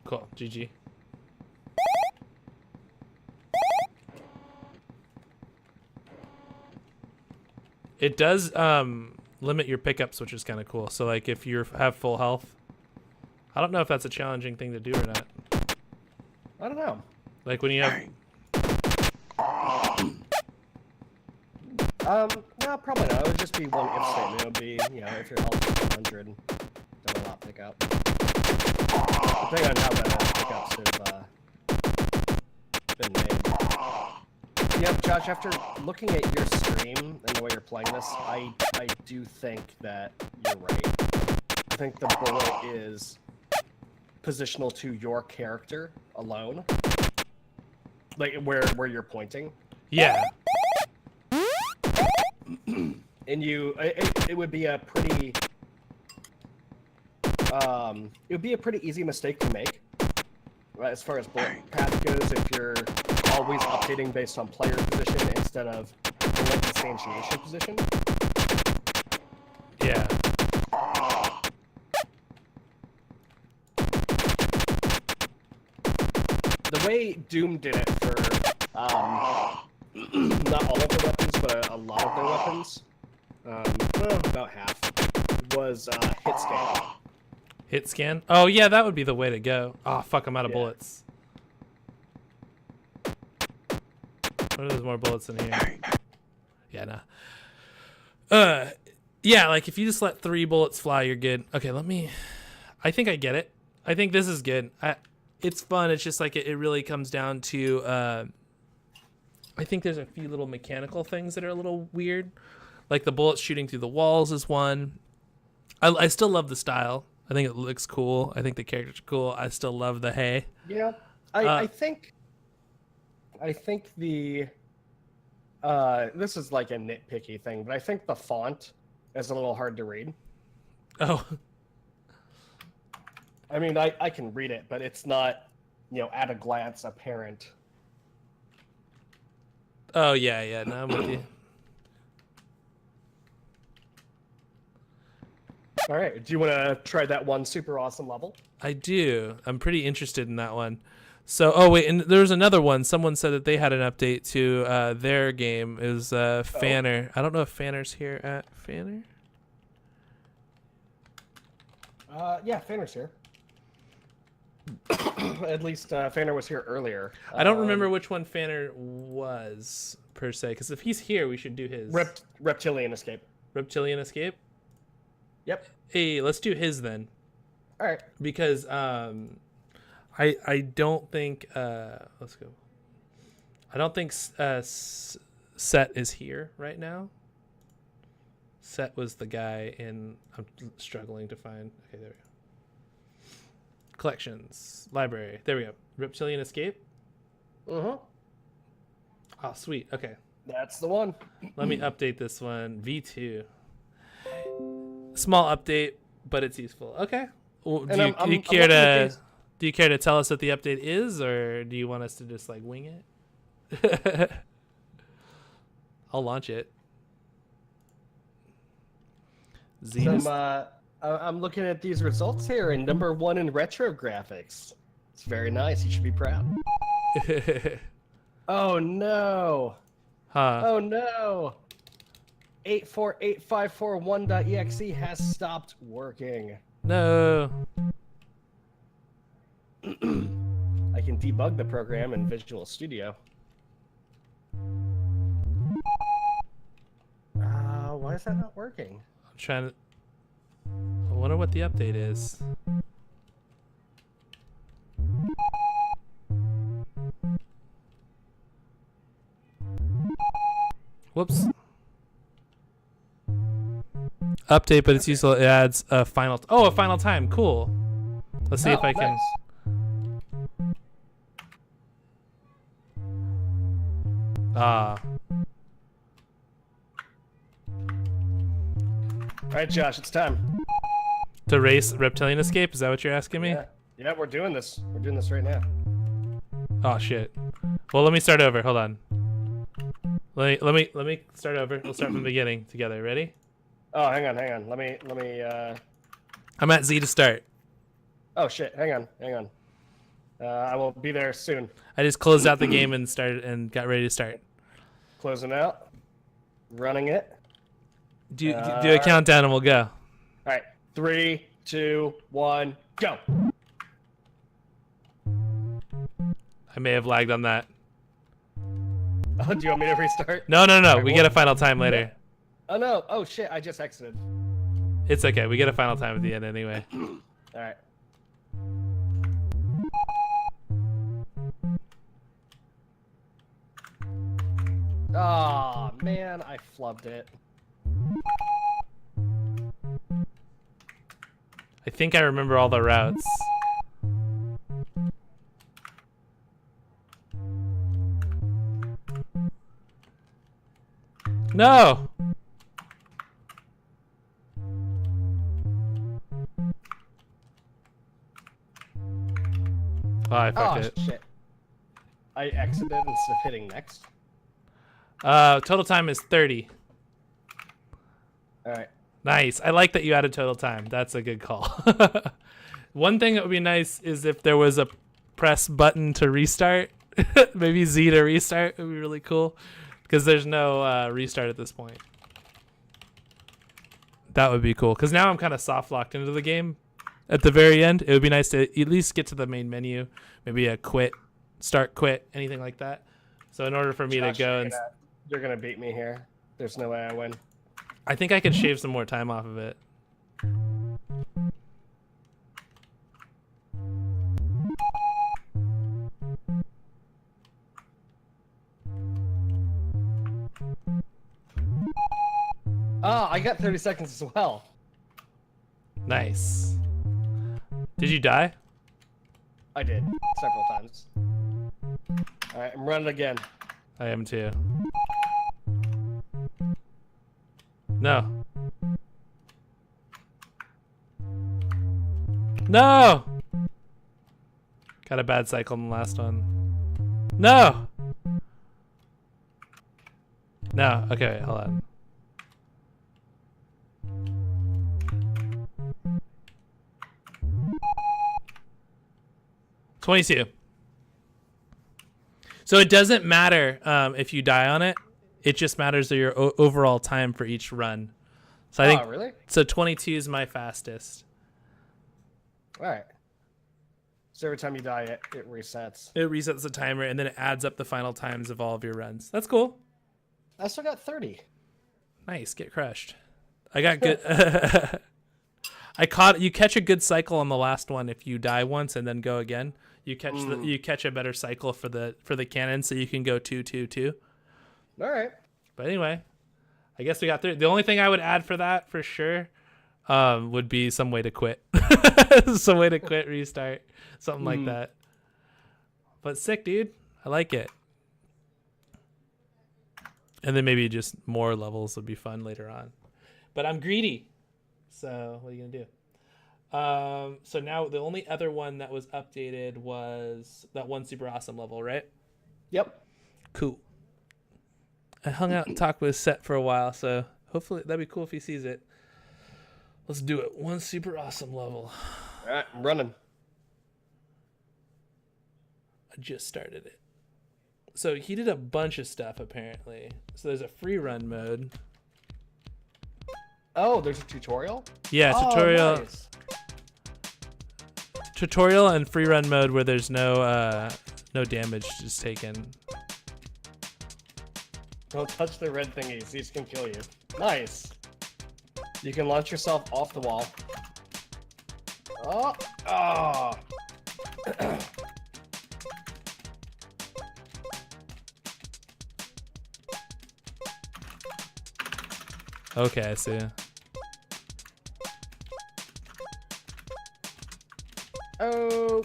Cool. GG. It does limit your pickups, which is kind of cool. So like if you have full health, I don't know if that's a challenging thing to do or not. I don't know. Like when you have No, probably not. It would just be one if statement. It would be, if your health is 100, then a lot pick up. Depending on how the pickups have been made. Yep, Josh, after looking at your stream and the way you're playing this, I do think that you're right. I think the bullet is positional to your character alone. Like, where you're pointing. Yeah. And it would be a pretty easy mistake to make, right, as far as bullet path goes, if you're always updating based on player position instead of bullet instantiation position. Yeah. The way Doom did it for not all of their weapons, but a lot of their weapons, well, about half, was hit scan. Hit scan? Oh, yeah, that would be the way to go. Oh, fuck, I'm out of bullets. What are those more bullets in here? Yeah, nah. Yeah, like, if you just let 3 bullets fly, you're good. Okay, I think I get it. I think this is good. It's fun. It's just like, it really comes down to, I think there's a few little mechanical things that are a little weird. Like, the bullets shooting through the walls is one. I still love the style. I think it looks cool. I think the characters are cool. I still love the hay. Yeah, I think the this is like a nitpicky thing, but I think the font is a little hard to read. Oh. I mean, I can read it, but it's not, at a glance apparent. Oh, yeah. No, I'm with you. All right. Do you want to try that one super awesome level? I do. I'm pretty interested in that one. So, oh wait, and there was another one. Someone said that they had an update to their game. It was Fanner. I don't know if Fanner's here at Fanner. Yeah, Fanner's here. At least Fanner was here earlier. I don't remember which one Fanner was per se, because if he's here, we should do his Reptilian Escape. Reptilian Escape. Yep. Hey, let's do his then. All right. Because I don't think let's go. I don't think Set is here right now. Set was the guy in. I'm struggling to find. Okay, there we go. Collections, library. There we go. Reptilian Escape. Uh-huh. Oh, sweet. Okay. That's the one. Let me update this one. V2. Small update, but it's useful. Okay. Well, do you care to tell us what the update is, or do you want us to just like wing it? I'll launch it. I'm looking at these results here, and #1 in retro graphics. It's very nice. You should be proud. Oh no! Huh? Oh no! 84851.exe has stopped working. No. I can debug the program in Visual Studio. Why is that not working? I'm trying to. I wonder what the update is. Whoops. Update, but it's useful. It adds a final. A final time. Cool. Let's see if I can. Nice. Ah. All right, Josh, it's time. To race Reptilian Escape? Is that what you're asking me? Yeah, we're doing this. We're doing this right now. Oh shit. Well, let me start over. Hold on. Let me start over. We'll start from the beginning together. Ready? Oh, hang on. Let me. I'm at Z to start. Oh shit! Hang on. I will be there soon. I just closed out the game and started and got ready to start. Closing out. Running it. Do a countdown and we'll go. All right. 3, 2, 1, go. I may have lagged on that. Oh, do you want me to restart? No, no, no. Wait, We what? get a final time later. Oh no! Oh shit! I just exited. It's okay. We get a final time at the end anyway. All right. Oh man, I flubbed it. I think I remember all the routes. No! Oh, I fucked Oh it. shit! I exited instead of hitting next. Total time is 30. All right. Nice. I like that you added total time. That's a good call. One thing that would be nice is if there was a press button to restart. Maybe Z to restart would be really cool. Because there's no restart at this point. That would be cool. Because now I'm kind of soft locked into the game. At the very end, it would be nice to at least get to the main menu. Maybe a quit, start, quit, anything like that. So in order for me Josh, to go and... you're gonna beat me here. There's no way I win. I think I could shave some more time off of it. Oh, I got 30 seconds as well. Nice. Did you die? I did several times. All right, I'm running again. I am too. No. No! Got a bad cycle in the last one. No! No. Okay, wait, hold on. $22. So it doesn't matter if you die on it. It just matters your overall time for each run. So I think Oh, really? so. 22 is my fastest. All right. So every time you die, it resets. It resets the timer and then it adds up the final times of all of your runs. That's cool. I still got 30. Nice. Get crushed. I got good. You catch a good cycle on the last one if you die once and then go again. You catch a better cycle for the cannon, so you can go 2-2-2. All right. But anyway, I guess we got through. The only thing I would add for that for sure would be some way to quit. Some way to quit, restart, something like that. But sick, dude. I like it. And then maybe just more levels would be fun later on. But I'm greedy. So what are you going to do? So now the only other one that was updated was that one super awesome level, right? Yep. Cool. I hung out and talked with Set for a while, so hopefully that'd be cool if he sees it. Let's do it. One super awesome level. All right, I'm running. I just started it. So he did a bunch of stuff apparently. So there's a free run mode. Oh, there's a tutorial? Yeah, Oh, tutorial. nice. Tutorial and free run mode where there's no damage is taken. Don't touch the red thingies. These can kill you. Nice. You can launch yourself off the wall. Oh. Oh. Okay, I see. Oh.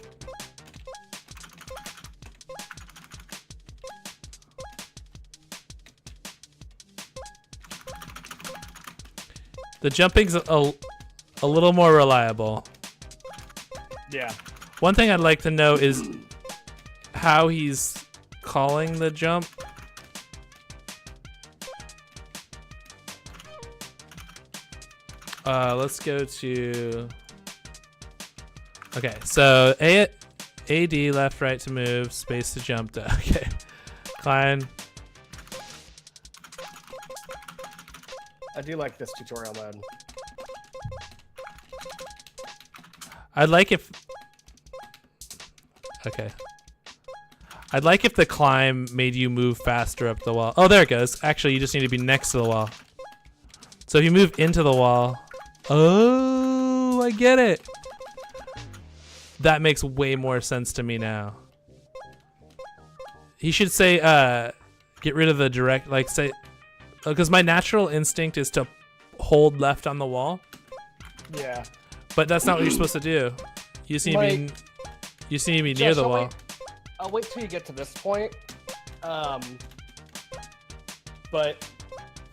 The jumping's a little more reliable. Yeah. One thing I'd like to know is how he's calling the jump. Let's go to... Okay, so AD, left, right to move, space to jump. Okay. Climb. I do like this tutorial mode. I'd like if... Okay. I'd like if the climb made you move faster up the wall. Oh, there it goes. Actually, you just need to be next to the wall. So if you move into the wall... Oh, I get it. That makes way more sense to me now. He should say, get rid of the direct, like say, because my natural instinct is to hold left on the wall. Yeah. But that's not what you're supposed to do. You just need to be, you just need to be near the wall. I'll wait till you get to this point. But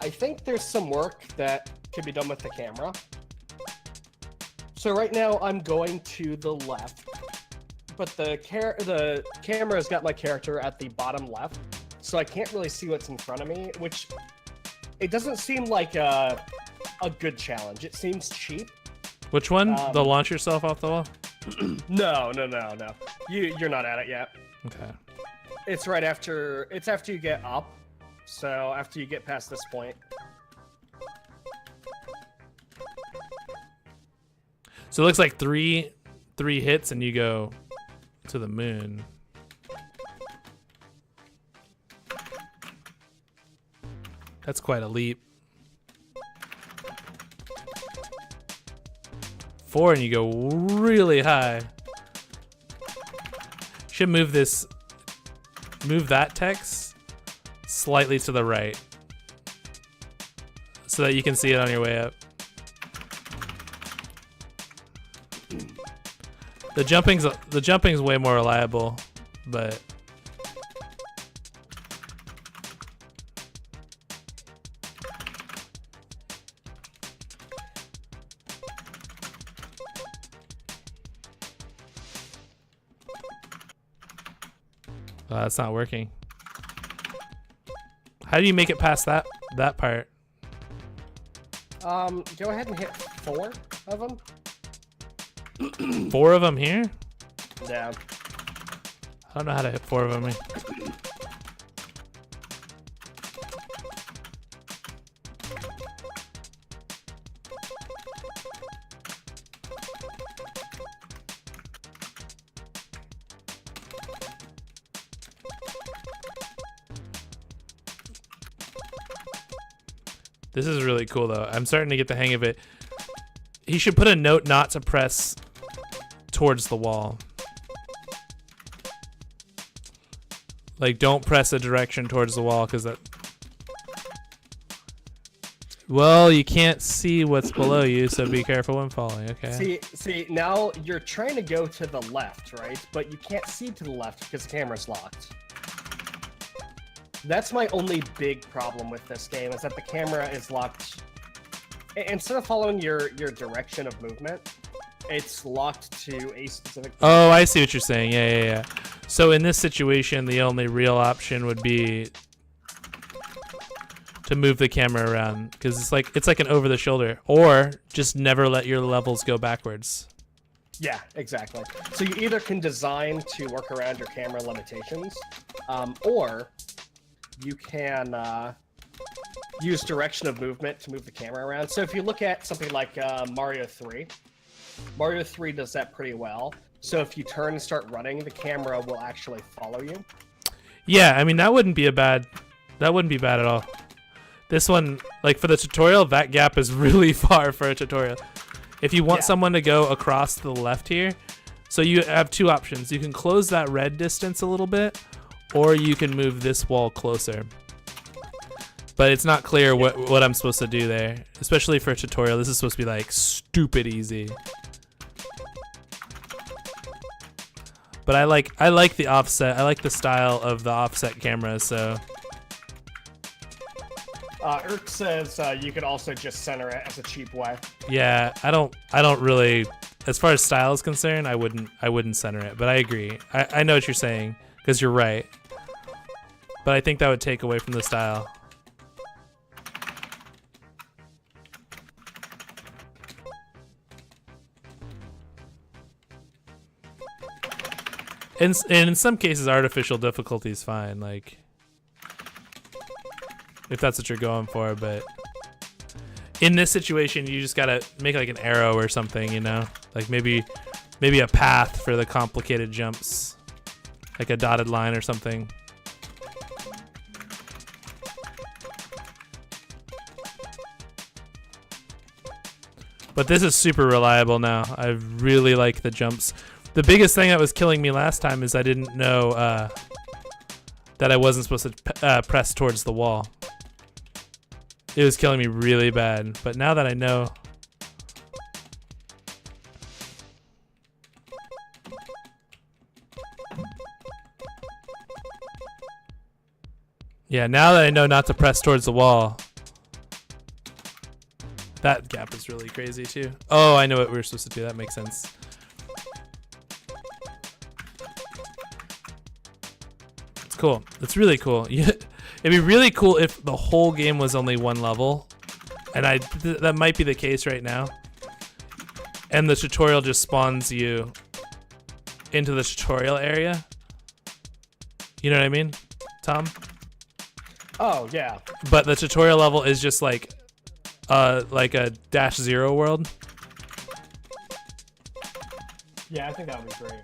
I think there's some work that can be done with the camera. So right now I'm going to the left, but the camera's got my character at the bottom left, so I can't really see what's in front of me, which it doesn't seem like a good challenge. It seems cheap. Which one? The launch yourself off the wall? No. You're not at it yet. Okay. It's right after. It's after you get up. So after you get past this point. So it looks like three hits and you go to the moon. That's quite a leap. 4 and you go really high. Should move that text slightly to the right so that you can see it on your way up. The jumping's way more reliable, but that's not working. How do you make it past that part? Go ahead and hit 4 of them. 4 of them here? Yeah. I don't know how to hit 4 of them. This is really cool though. I'm starting to get the hang of it. He should put a note not to press towards the wall. Like, don't press a direction towards the wall because that... Well, you can't see what's below you, so be careful when falling, okay? See, now you're trying to go to the left, right? But you can't see to the left because the camera's locked. That's my only big problem with this game, is that the camera is locked. Instead of following your direction of movement, it's locked to a specific... Oh, I see what you're saying. Yeah. So in this situation, the only real option would be to move the camera around, because it's like an over the shoulder, or just never let your levels go backwards. Yeah, exactly. So you either can design to work around your camera limitations, or you can use direction of movement to move the camera around. So if you look at something like Mario 3, Mario 3 does that pretty well. So if you turn and start running, the camera will actually follow you. Yeah, I mean, that wouldn't be bad at all. This one, like for the tutorial, that gap is really far for a tutorial. If you want someone to go across to the left here, so you have 2 options. You can close that red distance a little bit, or you can move this wall closer. But it's not clear what I'm supposed to do there, especially for a tutorial. This is supposed to be like stupid easy. But I like the offset. I like the style of the offset camera. So Urk says you could also just center it as a cheap way. yeah, I don't really, as far as style is concerned, I wouldn't center it. But I agree. I know what you're saying because you're right. But I think that would take away from the style. And in some cases, artificial difficulty is fine, like, if that's what you're going for, but in this situation, you just gotta make like an arrow or something, you know? Like maybe a path for the complicated jumps. like a dotted line or something. But this is super reliable now. I really like the jumps. The biggest thing that was killing me last time is I didn't know that I wasn't supposed to press towards the wall. It was killing me really bad. But now that I know... Yeah, now that I know not to press towards the wall... That gap is really crazy too. Oh, I know what we were supposed to do. That makes sense. It's cool. It's really cool. It'd be really cool if the whole game was only one level. And that might be the case right now. And the tutorial just spawns you into the tutorial area. You know what I mean, Tom? Oh, yeah. But the tutorial level is just like a -0 world. Yeah, I think that would be great.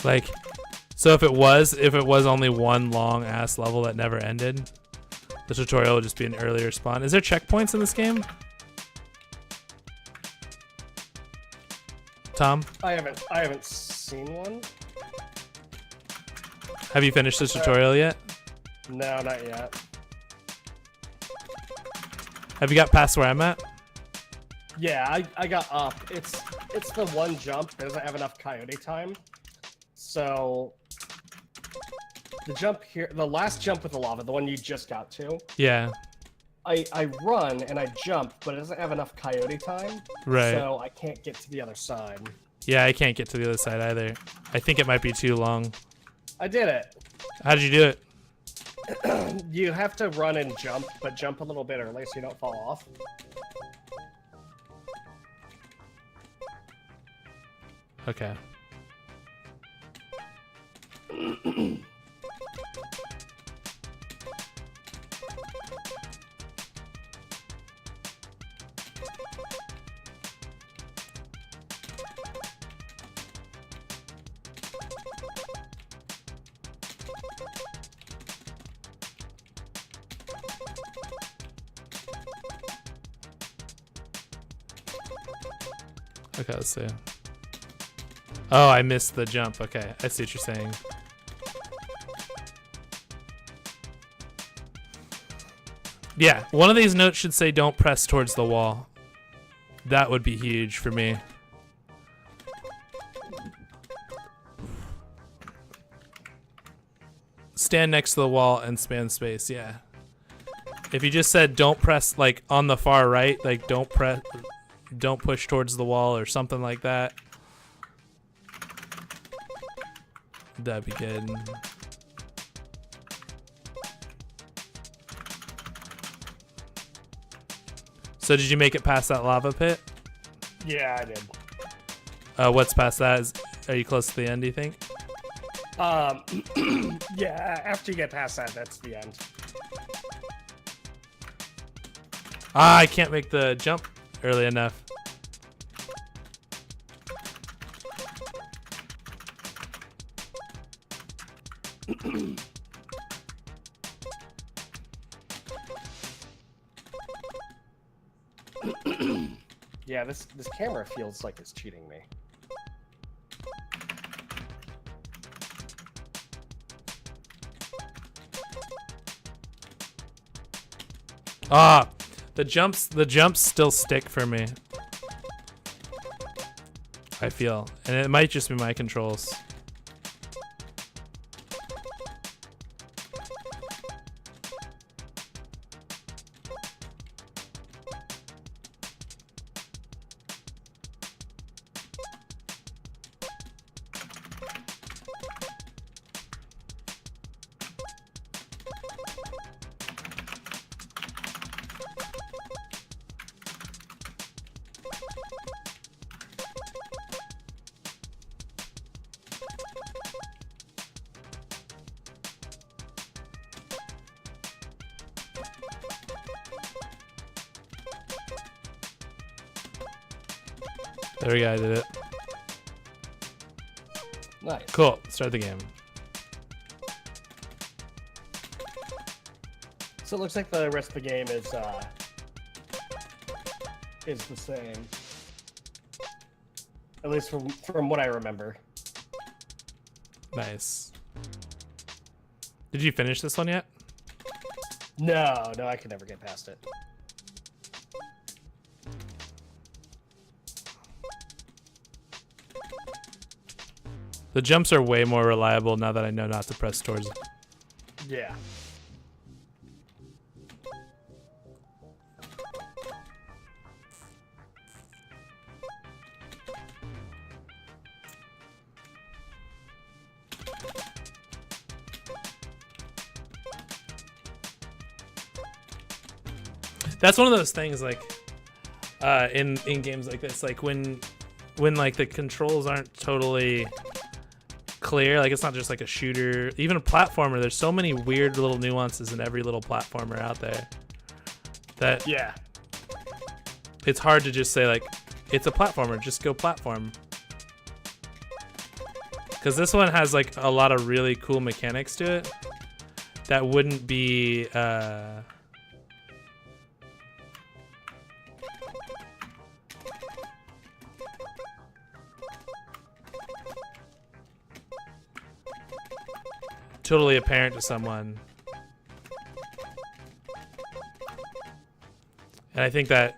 Like, so if it was only one long ass level that never ended, the tutorial would just be an earlier spawn. Is there checkpoints in this game? Tom, I haven't seen one. have you finished the tutorial yet? No, not yet. Have you got past where I'm at? Yeah, I got up. It's the one jump that doesn't have enough coyote time. So the jump here, the last jump with the lava, the one you just got to, Yeah. I run and I jump, but it doesn't have enough coyote time. Right. So I can't get to the other side. Yeah, I can't get to the other side either. I think it might be too long. I did it. How did you do it? You have to run and jump, but jump a little bit early so you don't fall off. Okay. Okay, let's see. Oh, I missed the jump. Okay, I see what you're saying. Yeah, one of these notes should say don't press towards the wall. That would be huge for me. Stand next to the wall and span space, yeah. If you just said don't press, like on the far right, like don't push towards the wall or something like that, that'd be good. So did you make it past that lava pit? Yeah, I did. What's past that? Are you close to the end, do you think? Yeah, after you get past that, that's the end. Ah, I can't make the jump early enough. Yeah, this camera feels like it's cheating me. Ah, the jumps still stick for me. I feel, and it might just be my controls. There we go, I did it. Nice. Cool. Start the game. So it looks like the rest of the game is the same. At least from what I remember. Nice. Did you finish this one yet? No, I could never get past it. The jumps are way more reliable now that I know not to press towards. Yeah. That's one of those things, like, in games like this, like when like the controls aren't totally clear, like it's not just like a shooter, even a platformer. There's so many weird little nuances in every little platformer out there that Yeah. it's hard to just say like it's a platformer, just go platform. Because this one has like a lot of really cool mechanics to it that wouldn't be totally apparent to someone. And I think that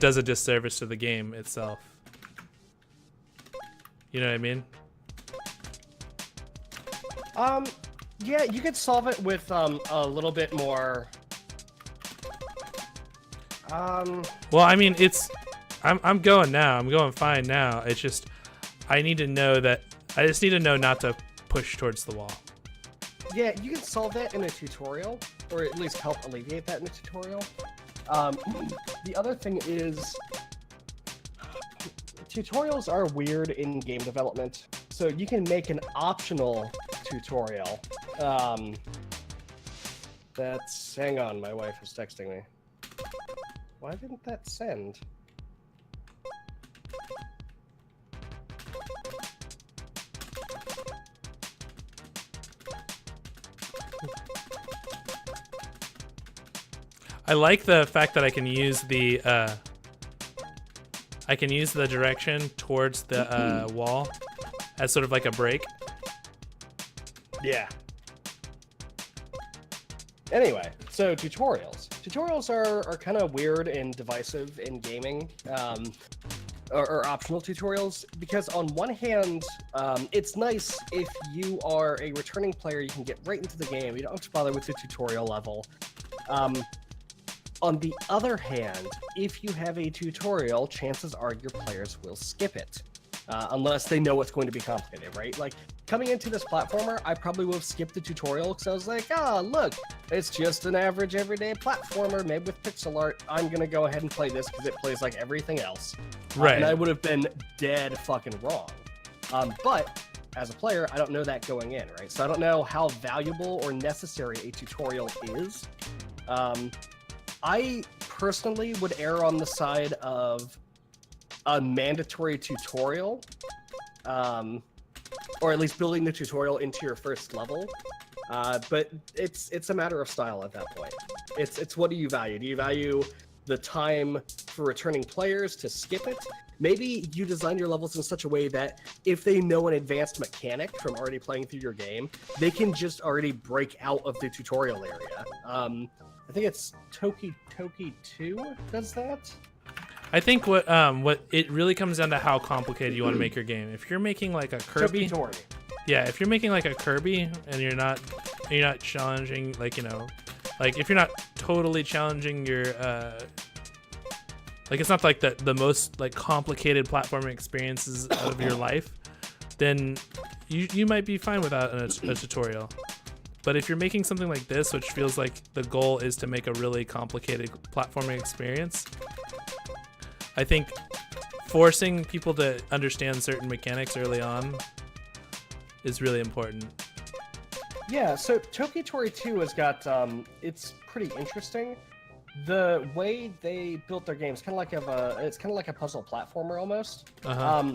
does a disservice to the game itself. You know what I mean? Yeah, you could solve it with a little bit more. Well, I mean, I'm going now. I'm going fine now. It's just I need to know that I just need to know not to push towards the wall. Yeah, you can solve that in a tutorial, or at least help alleviate that in a tutorial. The other thing is, tutorials are weird in game development, so you can make an optional tutorial. Hang on, my wife is texting me. Why didn't that send? I like the fact that I can use the direction towards the wall as sort of like a break. Yeah. Anyway, so tutorials. Tutorials are kind of weird and divisive in gaming, or optional tutorials, because on one hand, it's nice if you are a returning player, you can get right into the game, you don't have to bother with the tutorial level. On the other hand, if you have a tutorial, chances are your players will skip it. Unless they know it's going to be complicated, right? Like, coming into this platformer, I probably would have skipped the tutorial because I was like, look, it's just an average everyday platformer made with pixel art. I'm going to go ahead and play this because it plays like everything else. Right. And I would have been dead fucking wrong. But as a player, I don't know that going in, right? So I don't know how valuable or necessary a tutorial is. I personally would err on the side of a mandatory tutorial, or at least building the tutorial into your first level. But it's a matter of style at that point. It's what do you value? Do you value the time for returning players to skip it? Maybe you design your levels in such a way that if they know an advanced mechanic from already playing through your game, they can just already break out of the tutorial area. I think it's Toki 2 does that. I think what it really comes down to how complicated you want to make your game. If you're making like a Kirby, yeah, if you're making like a Kirby and you're not challenging, like, you know, like if you're not totally challenging your like it's not like the most like complicated platforming experiences of your life, then you might be fine without a tutorial. But if you're making something like this, which feels like the goal is to make a really complicated platforming experience, I think forcing people to understand certain mechanics early on is really important. Yeah, so Toki Tori 2 has got, it's pretty interesting. The way they built their game is kind of like it's kind of like a puzzle platformer almost. Uh-huh.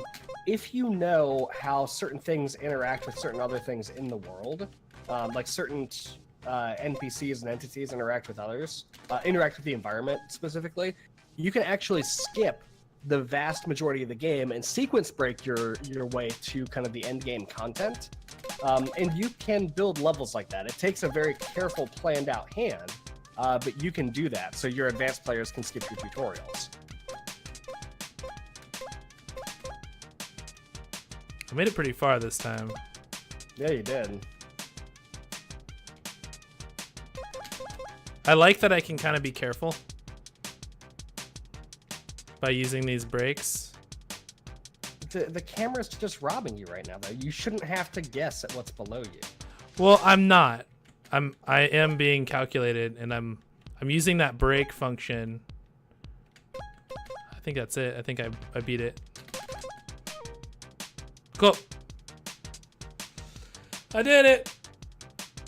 If you know how certain things interact with certain other things in the world, like certain NPCs and entities interact with others, interact with the environment specifically, you can actually skip the vast majority of the game and sequence break your way to kind of the end game content. And you can build levels like that. It takes a very careful, planned out hand. But you can do that, so your advanced players can skip your tutorials. I made it pretty far this time. Yeah, you did. I like that I can kind of be careful by using these breaks. The camera's just robbing you right now, though. You shouldn't have to guess at what's below you. Well, I'm not. I am being calculated, and I'm using that break function. I think that's it. I think I beat it. Cool. I did it.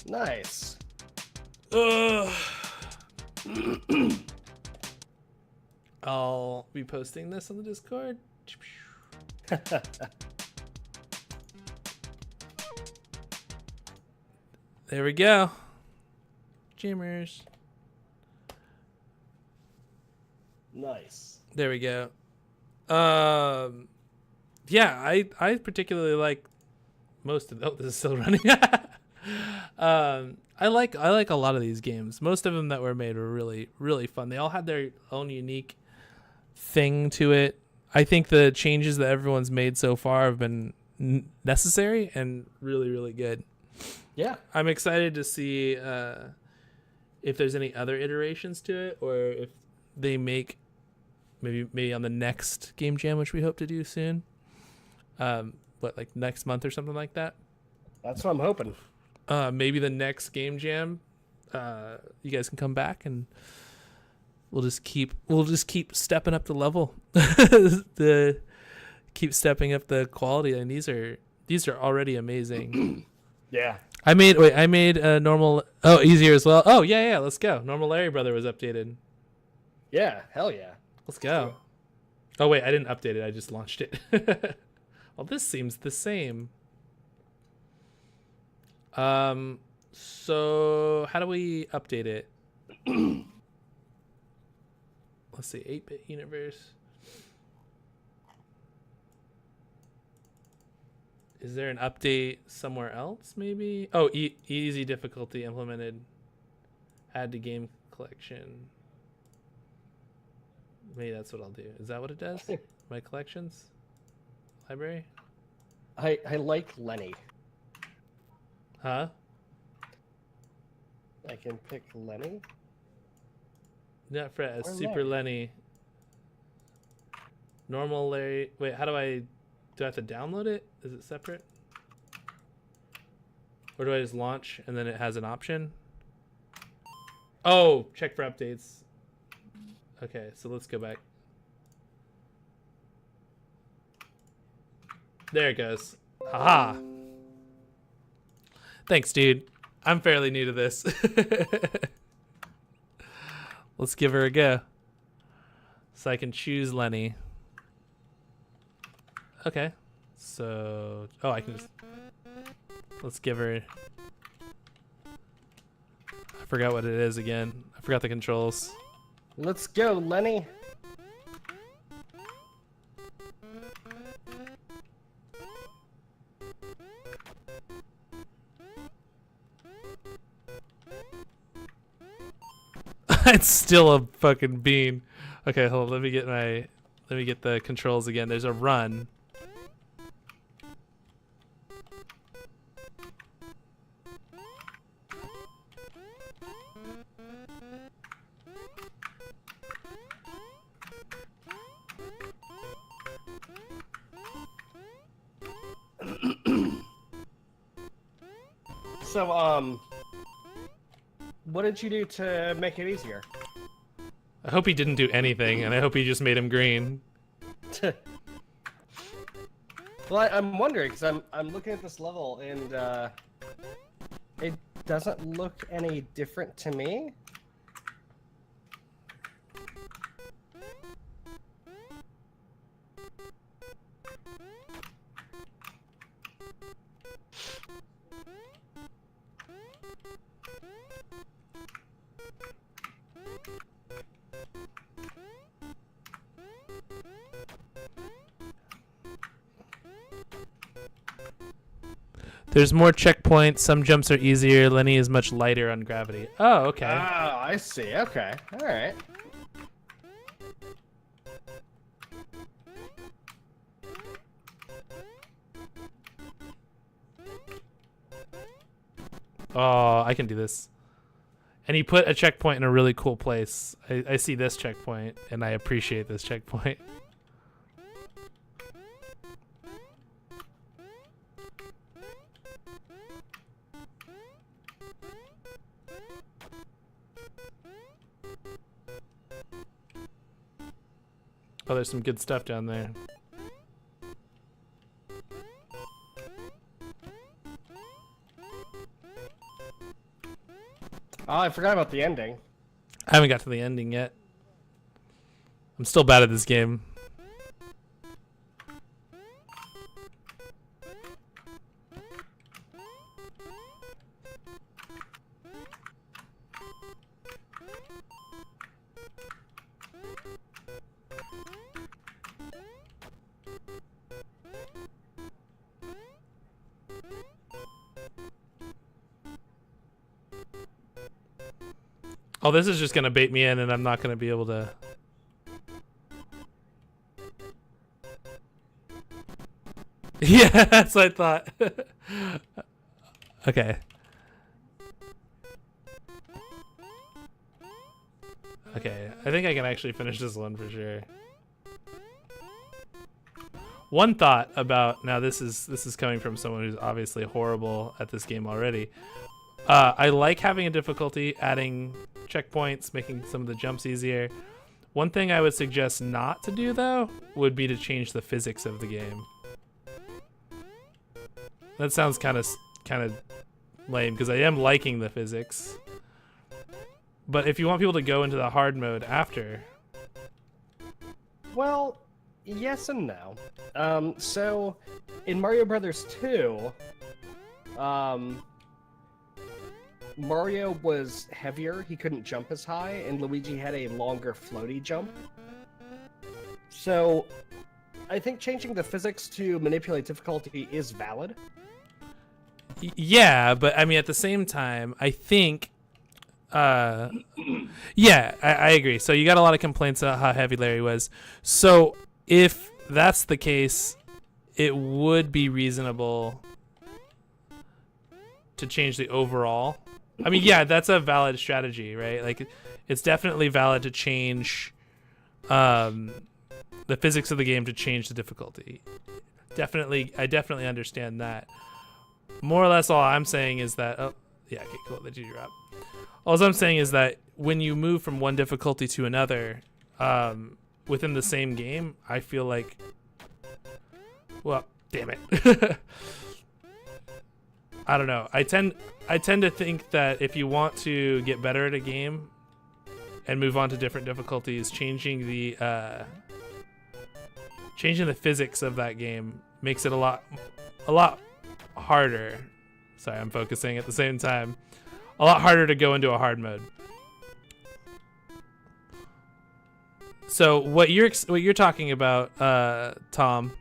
Nice. Ugh. I'll be posting this on the Discord. There we go. Jammers. Nice. There we go. Yeah, I particularly like most of. Oh, this is still running. I like a lot of these games. Most of them that were made were really fun. They all had their own unique thing to it. I think the changes that everyone's made so far have been necessary and really good. Yeah. I'm excited to see if there's any other iterations to it, or if they make maybe on the next game jam, which we hope to do soon. Like next month or something like that. That's what I'm hoping. Maybe the next game jam, you guys can come back and we'll just keep stepping up the level, keep stepping up the quality, and these are already amazing. Yeah. I made a normal. Oh, easier as well. Oh yeah, let's go. Normal Larry Brother was updated. Yeah. Hell yeah. Let's go. Oh wait, I didn't update it. I just launched it. Well, this seems the same. So how do we update it? Let's see, 8-bit universe. Is there an update somewhere else, maybe? Oh, easy difficulty implemented. Add to game collection. Maybe that's what I'll do. Is that what it does? My collections? Library? I like Lenny. Huh? I can pick Lenny. Not Fred, as Or Super Larry. Lenny. Normal Larry. Wait, how do I have to download it? Is it separate? Or do I just launch and then it has an option? Oh, check for updates. Okay, so let's go back. There it goes. Haha. Thanks, dude. I'm fairly new to this. Let's give her a go. So I can choose Lenny. Okay. So, oh, I can just, let's give her, I forgot what it is again. I forgot the controls. Let's go, Lenny. It's still a fucking bean. Okay, hold on. Let me get the controls again. There's a run. So, what did you do to make it easier? I hope he didn't do anything, and I hope he just made him green. Well, I'm wondering because I'm looking at this level and it doesn't look any different to me. There's more checkpoints. Some jumps are easier. Lenny is much lighter on gravity. Oh, okay. Oh, I see. Okay. All right. Oh, I can do this. And he put a checkpoint in a really cool place. I see this checkpoint, and I appreciate this checkpoint. Oh, there's some good stuff down there. Oh, I forgot about the ending. I haven't got to the ending yet. I'm still bad at this game. Oh, this is just gonna bait me in, and I'm not gonna be able to. Yeah, that's what I thought. Okay. Okay, I think I can actually finish this one for sure. One thought about now this is coming from someone who's obviously horrible at this game already. I like having a difficulty, adding checkpoints, making some of the jumps easier. One thing I would suggest not to do though would be to change the physics of the game. That sounds kind of lame because I am liking the physics. But if you want people to go into the hard mode after, Well, yes and no. So in Mario Brothers 2, Mario was heavier, he couldn't jump as high, and Luigi had a longer floaty jump. So I think changing the physics to manipulate difficulty is valid. yeah, but I mean at the same time, I think yeah, I agree. So you got a lot of complaints about how heavy Larry was. So if that's the case, it would be reasonable to change the overall. I mean, yeah, that's a valid strategy, right? Like, it's definitely valid to change the physics of the game to change the difficulty. I definitely understand that. More or less, all I'm saying is that. Oh, yeah, okay, cool. The GG drop. All I'm saying is that when you move from one difficulty to another within the same game, I feel like. Well, damn it. I don't know. I tend to think that if you want to get better at a game and move on to different difficulties, changing the physics of that game makes it a lot harder. Sorry, I'm focusing at the same time. A lot harder to go into a hard mode. So what you're talking about, Tom,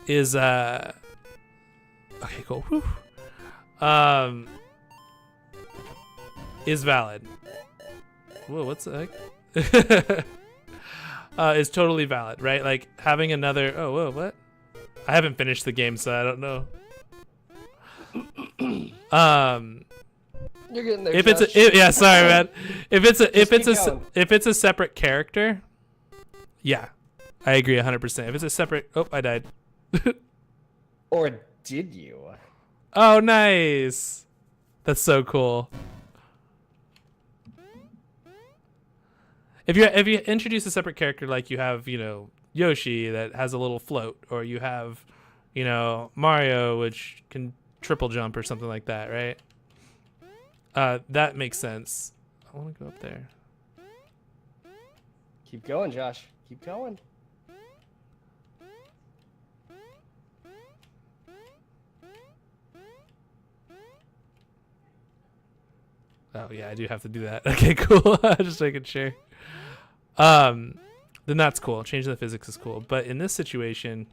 is okay, cool. Whew. Is valid. Whoa, what's the heck? Is totally valid, right? Like having another. Oh, whoa, what? I haven't finished the game, so I don't know. You're getting there. If Josh. yeah, sorry, man. If it's a separate character, yeah, I agree 100%. If it's a separate, oh, I died. Or did you? Oh, nice. That's so cool. If you introduce a separate character, like you have, Yoshi that has a little float, or you have, Mario which can triple jump or something like that, right? That makes sense. I want to go up there. Keep going, Josh. Keep going. Oh yeah, I do have to do that. Okay, cool. Just making sure. Then that's cool. Changing the physics is cool. But in this situation,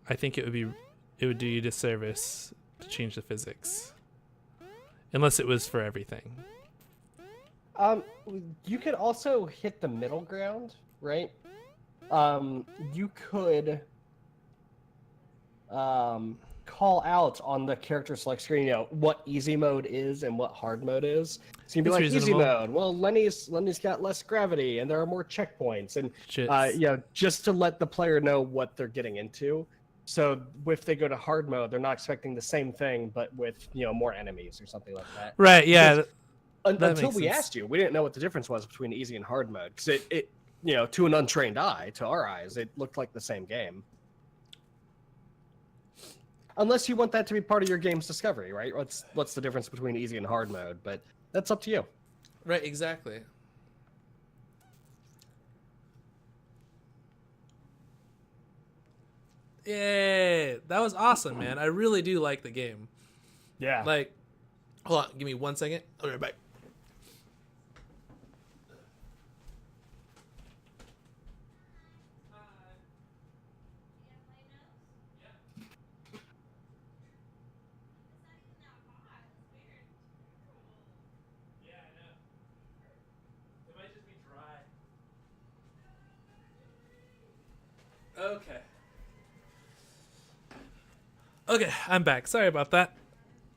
I think it would do you disservice to change the physics, unless it was for everything. You could also hit the middle ground, right? You could call out on the character select screen, what easy mode is and what hard mode is. So you'd be That's like, easy reasonable. mode. Well, Lenny's got less gravity and there are more checkpoints, and Shit. just to let the player know what they're getting into. So if they go to hard mode, they're not expecting the same thing, but with more enemies or something like that. Right? Yeah. Because that until makes we sense. asked you, we didn't know what the difference was between easy and hard mode, because it to an untrained eye, to our eyes, it looked like the same game. Unless you want that to be part of your game's discovery, right? What's the difference between easy and hard mode? But that's up to you. Right. Exactly. Yay! That was awesome, man. I really do like the game. Yeah. Like, hold on, give me 1 second. I'll be right back. Okay. Okay, I'm back. Sorry about that.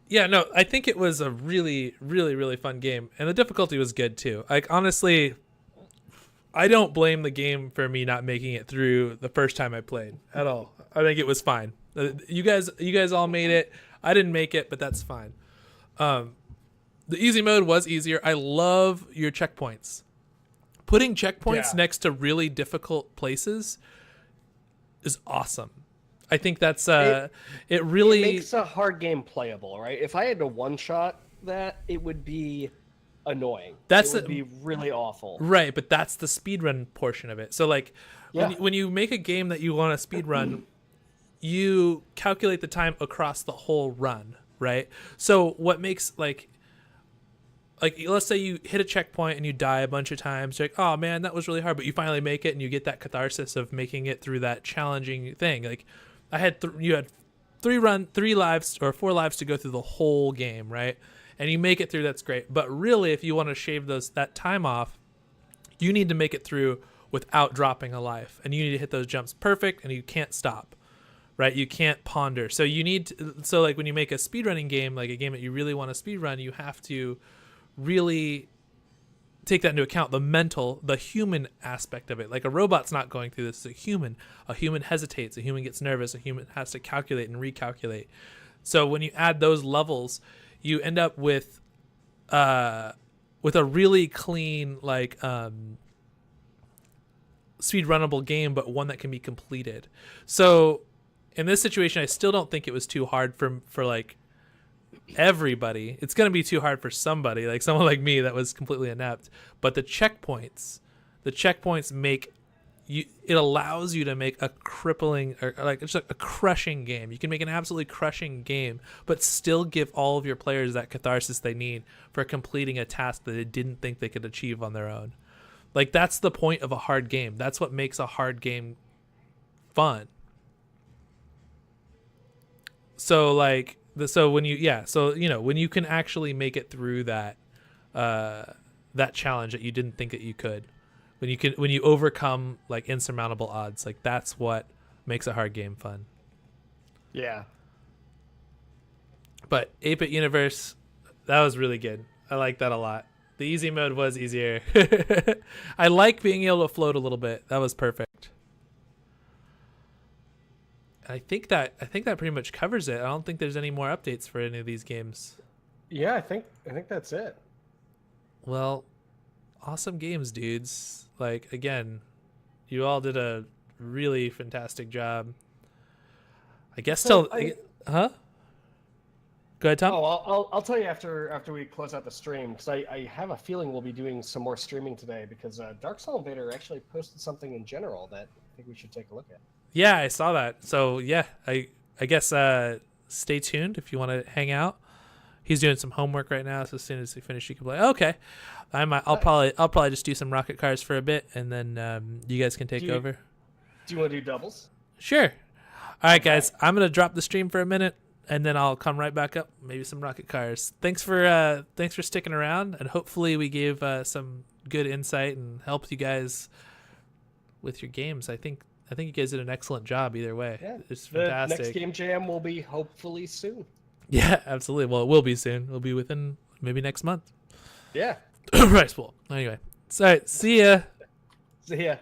Yeah, no, I think it was a really, really, really fun game, and the difficulty was good too. Like, honestly, I don't blame the game for me not making it through the first time I played at all. I think it was fine. You guys all made it. I didn't make it, but that's fine. The easy mode was easier. I love your checkpoints. Putting checkpoints next to really difficult places is awesome. I think that's it really makes a hard game playable, right? If I had to one-shot that, it would be annoying. It would be really awful. Right, but that's the speedrun portion of it. So like Yeah. when you make a game that you want to speedrun, you calculate the time across the whole run, right? So what makes like let's say you hit a checkpoint and you die a bunch of times, you're like, oh man, that was really hard, but you finally make it and you get that catharsis of making it through that challenging thing. Like I had you had 4 lives to go through the whole game, right? And you make it through, that's great. But really, if you want to shave that time off, you need to make it through without dropping a life, and you need to hit those jumps perfect, and you can't stop, right? You can't ponder. So you need to, so like when you make a speedrunning game, like a game that you really want to speedrun, you have to really take that into account, the human aspect of it. Like a robot's not going through this. It's a human hesitates, a human gets nervous, a human has to calculate and recalculate. So when you add those levels, you end up with a really clean, like speedrunnable game, but one that can be completed. So in this situation, I still don't think it was too hard for like everybody. It's going to be too hard for somebody, like someone like me that was completely inept. But the checkpoints make you, it allows you to make a crippling, or like just a crushing game. You can make an absolutely crushing game, but still give all of your players that catharsis they need for completing a task that they didn't think they could achieve on their own. Like that's the point of a hard game. That's what makes a hard game fun. So like when you can actually make it through that that challenge that you didn't think that you could, when you overcome like insurmountable odds, like that's what makes a hard game fun. Yeah. But 8-Bit Universe, that was really good. I like that a lot. The easy mode was easier. I like being able to float a little bit. That was perfect. I think that pretty much covers it. I don't think there's any more updates for any of these games. Yeah, I think that's it. Well, awesome games, dudes. Like again, you all did a really fantastic job. I guess huh? Go ahead, Tom. Oh, I'll tell you after we close out the stream, because I have a feeling we'll be doing some more streaming today, because Dark Soul Invader actually posted something in general that I think we should take a look at. Yeah, I saw that. So yeah, I guess stay tuned if you want to hang out. He's doing some homework right now, so as soon as he finishes, he can play. Okay, I'll probably just do some rocket cars for a bit, and then you guys can take over. Do you want to do doubles? Sure. right, guys, I'm gonna drop the stream for a minute, and then I'll come right back up. Maybe some rocket cars. Thanks for sticking around, and hopefully we gave some good insight and helped you guys with your games. I think you guys did an excellent job either way. Yeah, It's the fantastic. next game jam will be hopefully soon. Yeah, absolutely. Well, it will be soon. It'll be within maybe next month. Yeah. Right, well, anyway. So, see ya. See ya.